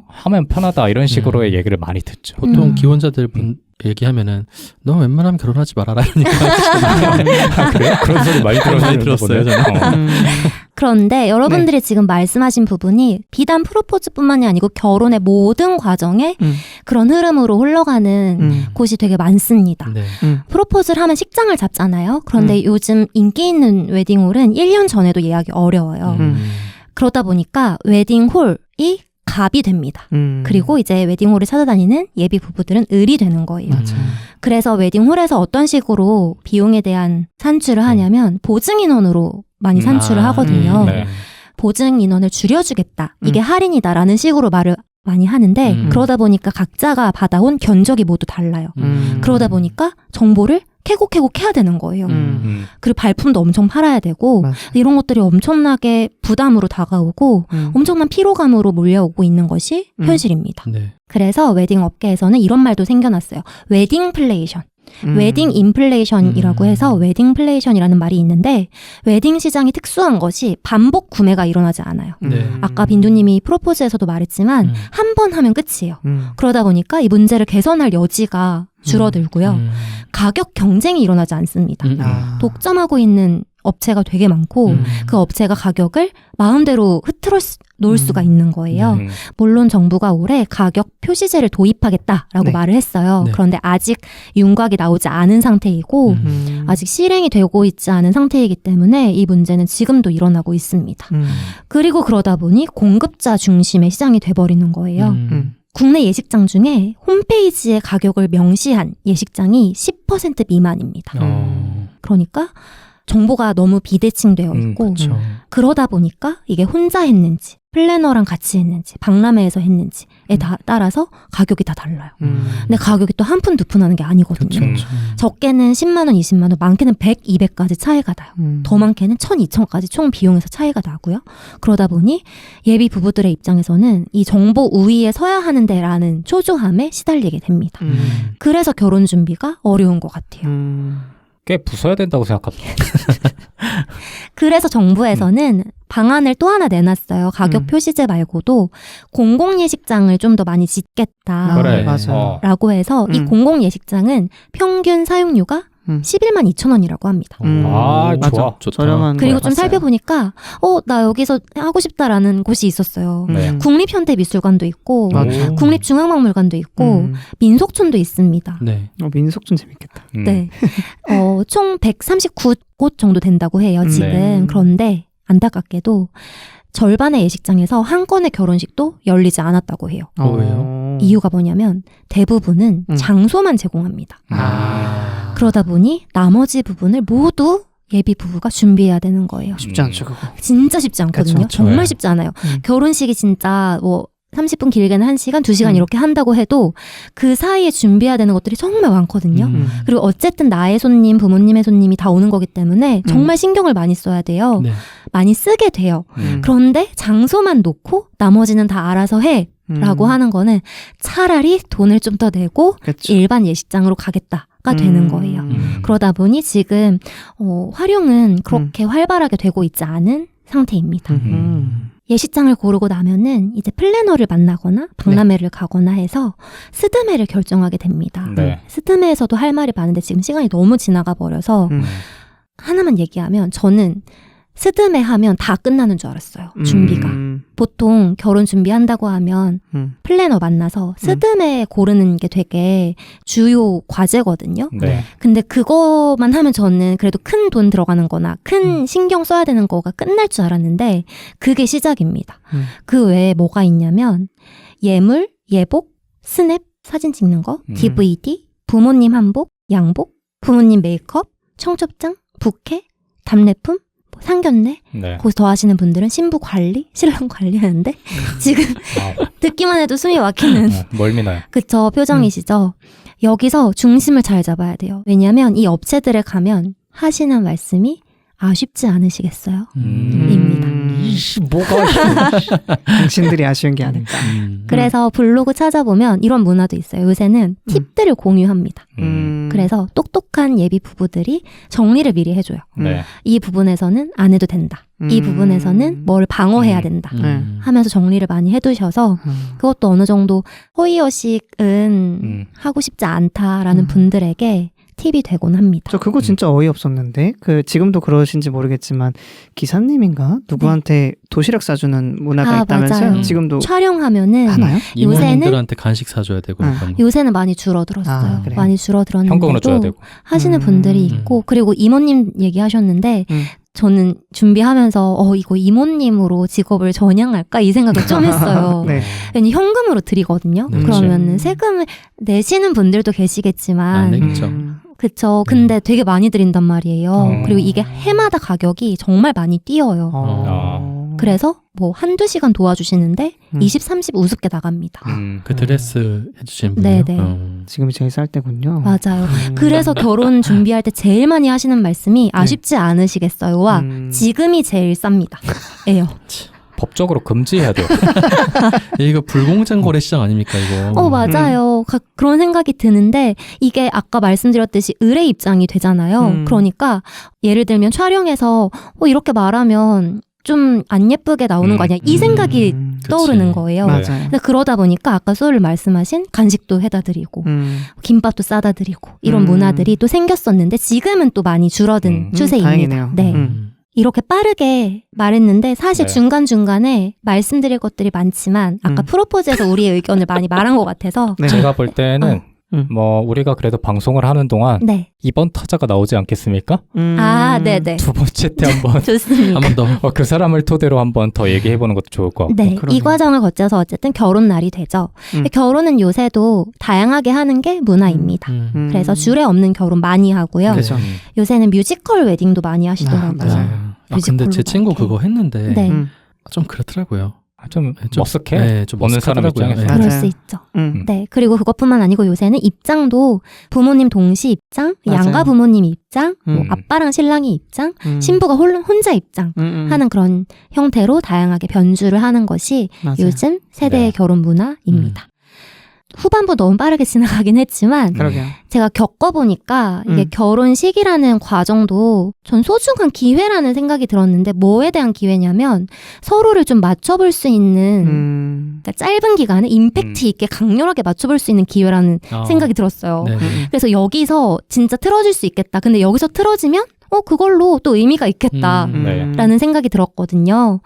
하면 편하다 이런 식으로의 얘기를 많이 듣죠. 보통 기혼자들 분 얘기하면은 너 웬만하면 결혼하지 말아라 이러니까. 그래요? 그런 소리 많이 들었어요, 저는. 그런데 여러분들이 지금 말씀하신 부분이 비단 프로포즈뿐만이 아니고 결혼의 모든 과정에 그런 흐름으로 흘러가는 곳이 되게 많습니다. 네. 프로포즈를 하면 식장을 잡잖아요. 그런데 요즘 인기 있는 웨딩홀은 1년 전에도 예약이 어려워요. 그러다 보니까 웨딩홀이 갑이 됩니다. 그리고 이제 웨딩홀을 찾아다니는 예비 부부들은 을이 되는 거예요. 그래서 웨딩홀에서 어떤 식으로 비용에 대한 산출을 하냐면 보증 인원으로 많이 산출을 하거든요. 네. 보증 인원을 줄여주겠다. 이게 할인이다라는 식으로 말을 많이 하는데 그러다 보니까 각자가 받아온 견적이 모두 달라요. 그러다 보니까 정보를 캐곡 해야 되는 거예요. 그리고 발품도 엄청 팔아야 되고 맞아. 이런 것들이 엄청나게 부담으로 다가오고 엄청난 피로감으로 몰려오고 있는 것이 현실입니다. 네. 그래서 웨딩 업계에서는 이런 말도 생겨났어요. 웨딩플레이션. 웨딩 인플레이션이라고 해서 웨딩플레이션이라는 말이 있는데 웨딩 시장이 특수한 것이 반복 구매가 일어나지 않아요. 네. 아까 빈두님이 프로포즈에서도 말했지만 한 번 하면 끝이에요. 그러다 보니까 이 문제를 개선할 여지가 줄어들고요. 가격 경쟁이 일어나지 않습니다. 독점하고 있는 업체가 되게 많고 그 업체가 가격을 마음대로 흐트러 놓을 수가 있는 거예요. 물론 정부가 올해 가격 표시제를 도입하겠다라고 네. 말을 했어요. 네. 그런데 아직 윤곽이 나오지 않은 상태이고 아직 실행이 되고 있지 않은 상태이기 때문에 이 문제는 지금도 일어나고 있습니다. 그리고 그러다 보니 공급자 중심의 시장이 돼버리는 거예요. 국내 예식장 중에 홈페이지에 가격을 명시한 예식장이 10% 미만입니다. 그러니까 정보가 너무 비대칭되어 있고 그렇죠. 그러다 보니까 이게 혼자 했는지 플래너랑 같이 했는지 박람회에서 했는지에 따라서 가격이 다 달라요. 근데 가격이 또 한 푼 두 푼 하는 게 아니거든요. 그렇죠. 적게는 10만 원, 20만 원, 많게는 100, 200까지 차이가 나요. 더 많게는 1000, 2000까지 총 비용에서 차이가 나고요. 그러다 보니 예비 부부들의 입장에서는 이 정보 우위에 서야 하는데라는 초조함에 시달리게 됩니다. 그래서 결혼 준비가 어려운 것 같아요. 꽤 부숴야 된다고 생각합니다. 그래서 정부에서는 방안을 또 하나 내놨어요. 가격 표시제 말고도 공공예식장을 좀 더 많이 짓겠다. 그래. 맞아요. 라고 해서 이 공공예식장은 평균 사용료가 11만 2천 원이라고 합니다. 아, 맞아. 좋아. 좋다. 저렴한 그리고 거 좀 봤어요. 살펴보니까 나 여기서 하고 싶다라는 곳이 있었어요. 네. 국립현대미술관도 있고 맞아. 국립중앙박물관도 있고 민속촌도 있습니다. 네. 민속촌 재밌겠다. 네. 총 139곳 정도 된다고 해요, 지금. 네. 그런데 안타깝게도 절반의 예식장에서 한 건의 결혼식도 열리지 않았다고 해요. 왜요? 이유가 뭐냐면 대부분은 장소만 제공합니다. 그러다 보니 나머지 부분을 모두 예비 부부가 준비해야 되는 거예요. 쉽지 않죠, 그거. 진짜 쉽지 않거든요. 그쵸. 정말 쉽지 않아요. 결혼식이 진짜 뭐 30분 길게는 1시간, 2시간 이렇게 한다고 해도 그 사이에 준비해야 되는 것들이 정말 많거든요. 그리고 어쨌든 나의 손님, 부모님의 손님이 다 오는 거기 때문에 정말 신경을 많이 써야 돼요. 네. 많이 쓰게 돼요. 그런데 장소만 놓고 나머지는 다 알아서 해. 라고 하는 거는 차라리 돈을 좀 더 내고 그쵸. 일반 예식장으로 가겠다가 되는 거예요. 그러다 보니 지금 활용은 그렇게 활발하게 되고 있지 않은 상태입니다. 예식장을 고르고 나면은 이제 플래너를 만나거나 박람회를 가거나 해서 스드메를 결정하게 됩니다. 네. 스드메에서도 할 말이 많은데 지금 시간이 너무 지나가 버려서 하나만 얘기하면 저는 스드메 하면 다 끝나는 줄 알았어요. 준비가. 보통 결혼 준비한다고 하면 플래너 만나서 스드메 고르는 게 되게 주요 과제거든요. 네. 근데 그거만 하면 저는 그래도 큰 돈 들어가는 거나 큰 신경 써야 되는 거가 끝날 줄 알았는데 그게 시작입니다. 그 외에 뭐가 있냐면 예물, 예복, 스냅, 사진 찍는 거, DVD, 부모님 한복, 양복, 부모님 메이크업, 청첩장, 부케, 답례품, 상견례, 네. 거기서 더 하시는 분들은 신부 관리, 신랑 관리하는데 지금 듣기만 해도 숨이 막히는 멀미나요. 그쵸, 표정이시죠. 여기서 중심을 잘 잡아야 돼요. 왜냐하면 이 업체들에 가면 하시는 말씀이 아쉽지 않으시겠어요? 입니다. 뭐가 당신들이 아쉬운 게 아닐까. 그래서 블로그 찾아보면 이런 문화도 있어요. 요새는 팁들을 공유합니다. 그래서 똑똑한 예비 부부들이 정리를 미리 해줘요. 네. 이 부분에서는 안 해도 된다. 이 부분에서는 뭘 방어해야 된다. 하면서 정리를 많이 해두셔서 그것도 어느 정도 호의어식은 하고 싶지 않다라는 분들에게 팁이 되곤 합니다. 저 그거 진짜 어이없었는데 지금도 그러신지 모르겠지만 기사님인가 누구한테 도시락 싸주는 문화가 있다면서요? 맞아요. 지금도 차령하면은 하나요? 이모님들한테 간식 사줘야 되고 요새는 많이 줄어들었어요. 그래요? 많이 줄어들었는데도 현금으로 줘야 되고 하시는 분들이 있고 그리고 이모님 얘기하셨는데 저는 준비하면서 이거 이모님으로 직업을 전향할까 이 생각을 좀 했어요. 네. 왜냐면 현금으로 드리거든요. 네. 그러면은 세금을 내시는 분들도 계시겠지만 안 내겠죠. 그쵸. 근데 되게 많이 드린단 말이에요. 그리고 이게 해마다 가격이 정말 많이 뛰어요. 그래서 뭐 한두 시간 도와주시는데 20, 30 우습게 나갑니다. 그 드레스 해주신 분이요? 네네. 지금이 제일 쌀 때군요. 맞아요. 그래서 결혼 준비할 때 제일 많이 하시는 말씀이 아쉽지 않으시겠어요와 지금이 제일 쌉니다. 예요. 법적으로 금지해야 돼요. 이거 불공정 거래 시장 아닙니까 이거? 맞아요. 그런 생각이 드는데 이게 아까 말씀드렸듯이 을의 입장이 되잖아요. 그러니까 예를 들면 촬영에서 이렇게 말하면 좀 안 예쁘게 나오는 거 아니야? 이 생각이 떠오르는 거예요. 맞아요. 그러다 보니까 아까 소율 말씀하신 간식도 해다 드리고 김밥도 싸다 드리고 이런 문화들이 또 생겼었는데 지금은 또 많이 줄어든 추세입니다. 다행이네요. 네. 이렇게 빠르게 말했는데 사실 네. 중간중간에 말씀드릴 것들이 많지만 아까 프로포즈에서 우리의 의견을 많이 말한 것 같아서 네. 제가 볼 때는 뭐 우리가 그래도 방송을 하는 동안 네. 이번 타자가 나오지 않겠습니까? 네네. 두 번째 때 한번 좋습니다. 한 번 더. 그 사람을 토대로 한번 더 얘기해보는 것도 좋을 것 같고. 네, 그러네요. 이 과정을 거쳐서 어쨌든 결혼 날이 되죠. 결혼은 요새도 다양하게 하는 게 문화입니다. 그래서 줄에 없는 결혼 많이 하고요. 그렇죠. 요새는 뮤지컬 웨딩도 많이 하시더라고요. 맞아요. 근데 제 뮤지컬로 친구 이렇게. 그거 했는데 네. 좀 그렇더라고요. 좀 머쓱해. 네, 좀 어느 사람 머쓱하더라고요. 입장에서. 네. 그럴 맞아요. 수 있죠. 음. 네. 그리고 그것뿐만 아니고 요새는 입장도 부모님 동시 입장, 맞아요. 양가 부모님 입장, 뭐 음. 아빠랑 신랑이 입장, 신부가 혼자 입장 하는 그런 형태로 다양하게 변주를 하는 것이 맞아요. 요즘 세대의 네. 결혼 문화입니다. 후반부 너무 빠르게 지나가긴 했지만 그러게요. 제가 겪어보니까 이게 결혼식이라는 과정도 전 소중한 기회라는 생각이 들었는데 뭐에 대한 기회냐면 서로를 좀 맞춰볼 수 있는 그러니까 짧은 기간에 임팩트 있게 강렬하게 맞춰볼 수 있는 기회라는 생각이 들었어요. 네. 그래서 여기서 진짜 틀어질 수 있겠다. 근데 여기서 틀어지면 그걸로 또 의미가 있겠다. 네. 라는 생각이 들었거든요.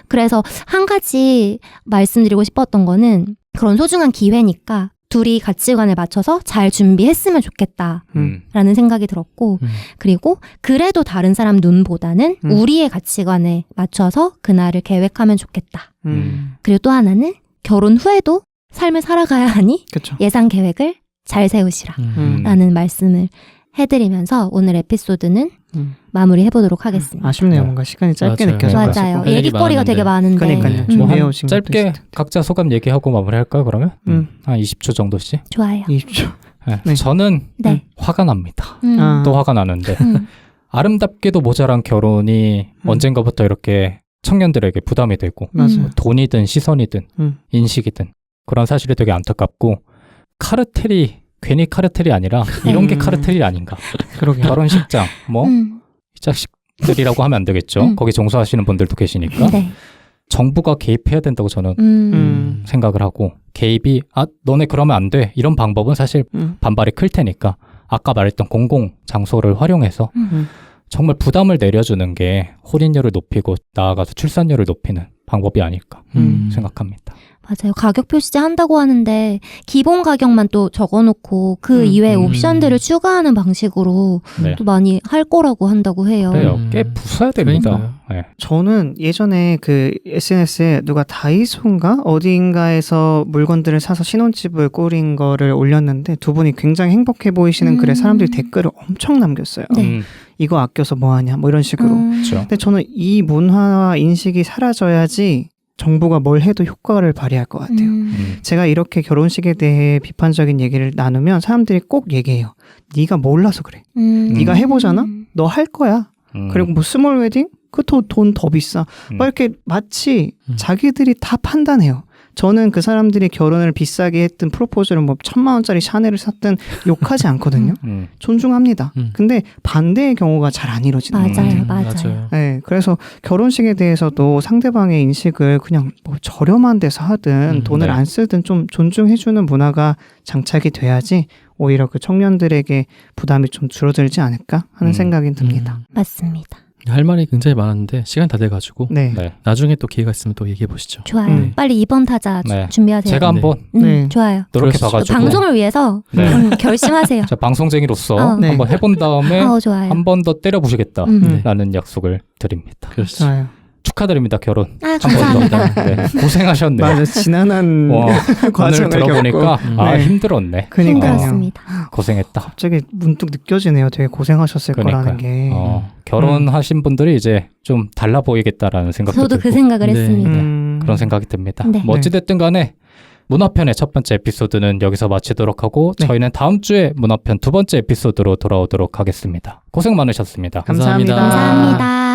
그래서 한 가지 말씀드리고 싶었던 거는 그런 소중한 기회니까 둘이 가치관을 맞춰서 잘 준비했으면 좋겠다라는 생각이 들었고 그리고 그래도 다른 사람 눈보다는 우리의 가치관에 맞춰서 그날을 계획하면 좋겠다. 그리고 또 하나는 결혼 후에도 삶을 살아가야 하니 그쵸. 예상 계획을 잘 세우시라 라는 말씀을 해드리면서 오늘 에피소드는 마무리해보도록 하겠습니다. 아쉽네요. 뭔가 시간이 짧게 맞아요. 느껴져요. 맞아요. 얘기거리가 되게 많은데 그러니까요. 준비해오신 것도 짧게 있을 텐데. 각자 소감 얘기하고 마무리할까요 그러면? 한 20초 정도씩? 좋아요. 20초. 네. 저는 네. 화가 납니다. 아. 또 화가 나는데 아름답게도 모자란 결혼이 언젠가부터 이렇게 청년들에게 부담이 되고 맞아요. 돈이든 시선이든 인식이든 그런 사실이 되게 안타깝고 카르텔이 괜히 카르텔이 아니라 이런 게 카르텔이 아닌가. 그러게요. 결혼식장 뭐 이 자식들이라고 하면 안 되겠죠. 거기 종사하시는 분들도 계시니까 네. 정부가 개입해야 된다고 저는 생각을 하고 개입이 너네 그러면 안 돼. 이런 방법은 사실 반발이 클 테니까 아까 말했던 공공 장소를 활용해서 정말 부담을 내려주는 게 혼인율을 높이고 나아가서 출산율을 높이는 방법이 아닐까 생각합니다. 맞아요. 가격 표시제 한다고 하는데 기본 가격만 또 적어놓고 그 이외에 옵션들을 추가하는 방식으로 네. 또 많이 할 거라고 한다고 해요. 그래요. 꽤 부숴야 됩니다. 네. 저는 예전에 그 SNS에 누가 다이소인가 어디인가에서 물건들을 사서 신혼집을 꾸린 거를 올렸는데 두 분이 굉장히 행복해 보이시는 글에 사람들이 댓글을 엄청 남겼어요. 네. 이거 아껴서 뭐하냐 뭐 이런 식으로. 그렇죠. 근데 저는 이 문화와 인식이 사라져야지 정부가 뭘 해도 효과를 발휘할 것 같아요. 제가 이렇게 결혼식에 대해 비판적인 얘기를 나누면 사람들이 꼭 얘기해요. 네가 몰라서 그래. 네가 해보잖아? 너 할 거야. 그리고 뭐 스몰 웨딩? 그것도 돈 더 비싸. 막 이렇게 마치 자기들이 다 판단해요. 저는 그 사람들이 결혼을 비싸게 했든 프로포즈를 뭐 1,000만 원짜리 샤넬을 샀든 욕하지 않거든요. 존중합니다. 근데 반대의 경우가 잘 안 이루어지는 거예요. 맞아요. 네, 그래서 결혼식에 대해서도 상대방의 인식을 그냥 뭐 저렴한 데서 하든 돈을 안 쓰든 좀 존중해주는 문화가 장착이 돼야지 오히려 그 청년들에게 부담이 좀 줄어들지 않을까 하는 생각이 듭니다. 맞습니다. 할 말이 굉장히 많은데 시간이 다 돼가지고 네. 나중에 또 기회가 있으면 또 얘기해 보시죠. 좋아요. 빨리 2번 타자 네. 준비하세요. 제가 한번 네. 좋아요. 노력해봐가지고 방송을 위해서 결심하세요. 자, 방송쟁이로서 네. 한번 해본 다음에 좋아요. 한 번 더 때려보시겠다라는 약속을 드립니다. 그렇죠. 좋아요. 축하드립니다. 결혼. 아, 감사합니다. 네, 고생하셨네요. 맞아, 지난한 오늘 과정을 들어보니까 겪고. 아 네. 힘들었네. 그러니까요. 힘들었습니다. 고생했다. 갑자기 문득 느껴지네요. 되게 고생하셨을 거라는 게. 결혼하신 분들이 이제 좀 달라 보이겠다라는 생각도 저도 들고 그 생각을 네. 했습니다. 그런 생각이 듭니다. 네. 뭐 어찌됐든 간에 문화편의 첫 번째 에피소드는 여기서 마치도록 하고 네. 저희는 다음 주에 문화편 두 번째 에피소드로 돌아오도록 하겠습니다. 고생 많으셨습니다. 감사합니다. 감사합니다.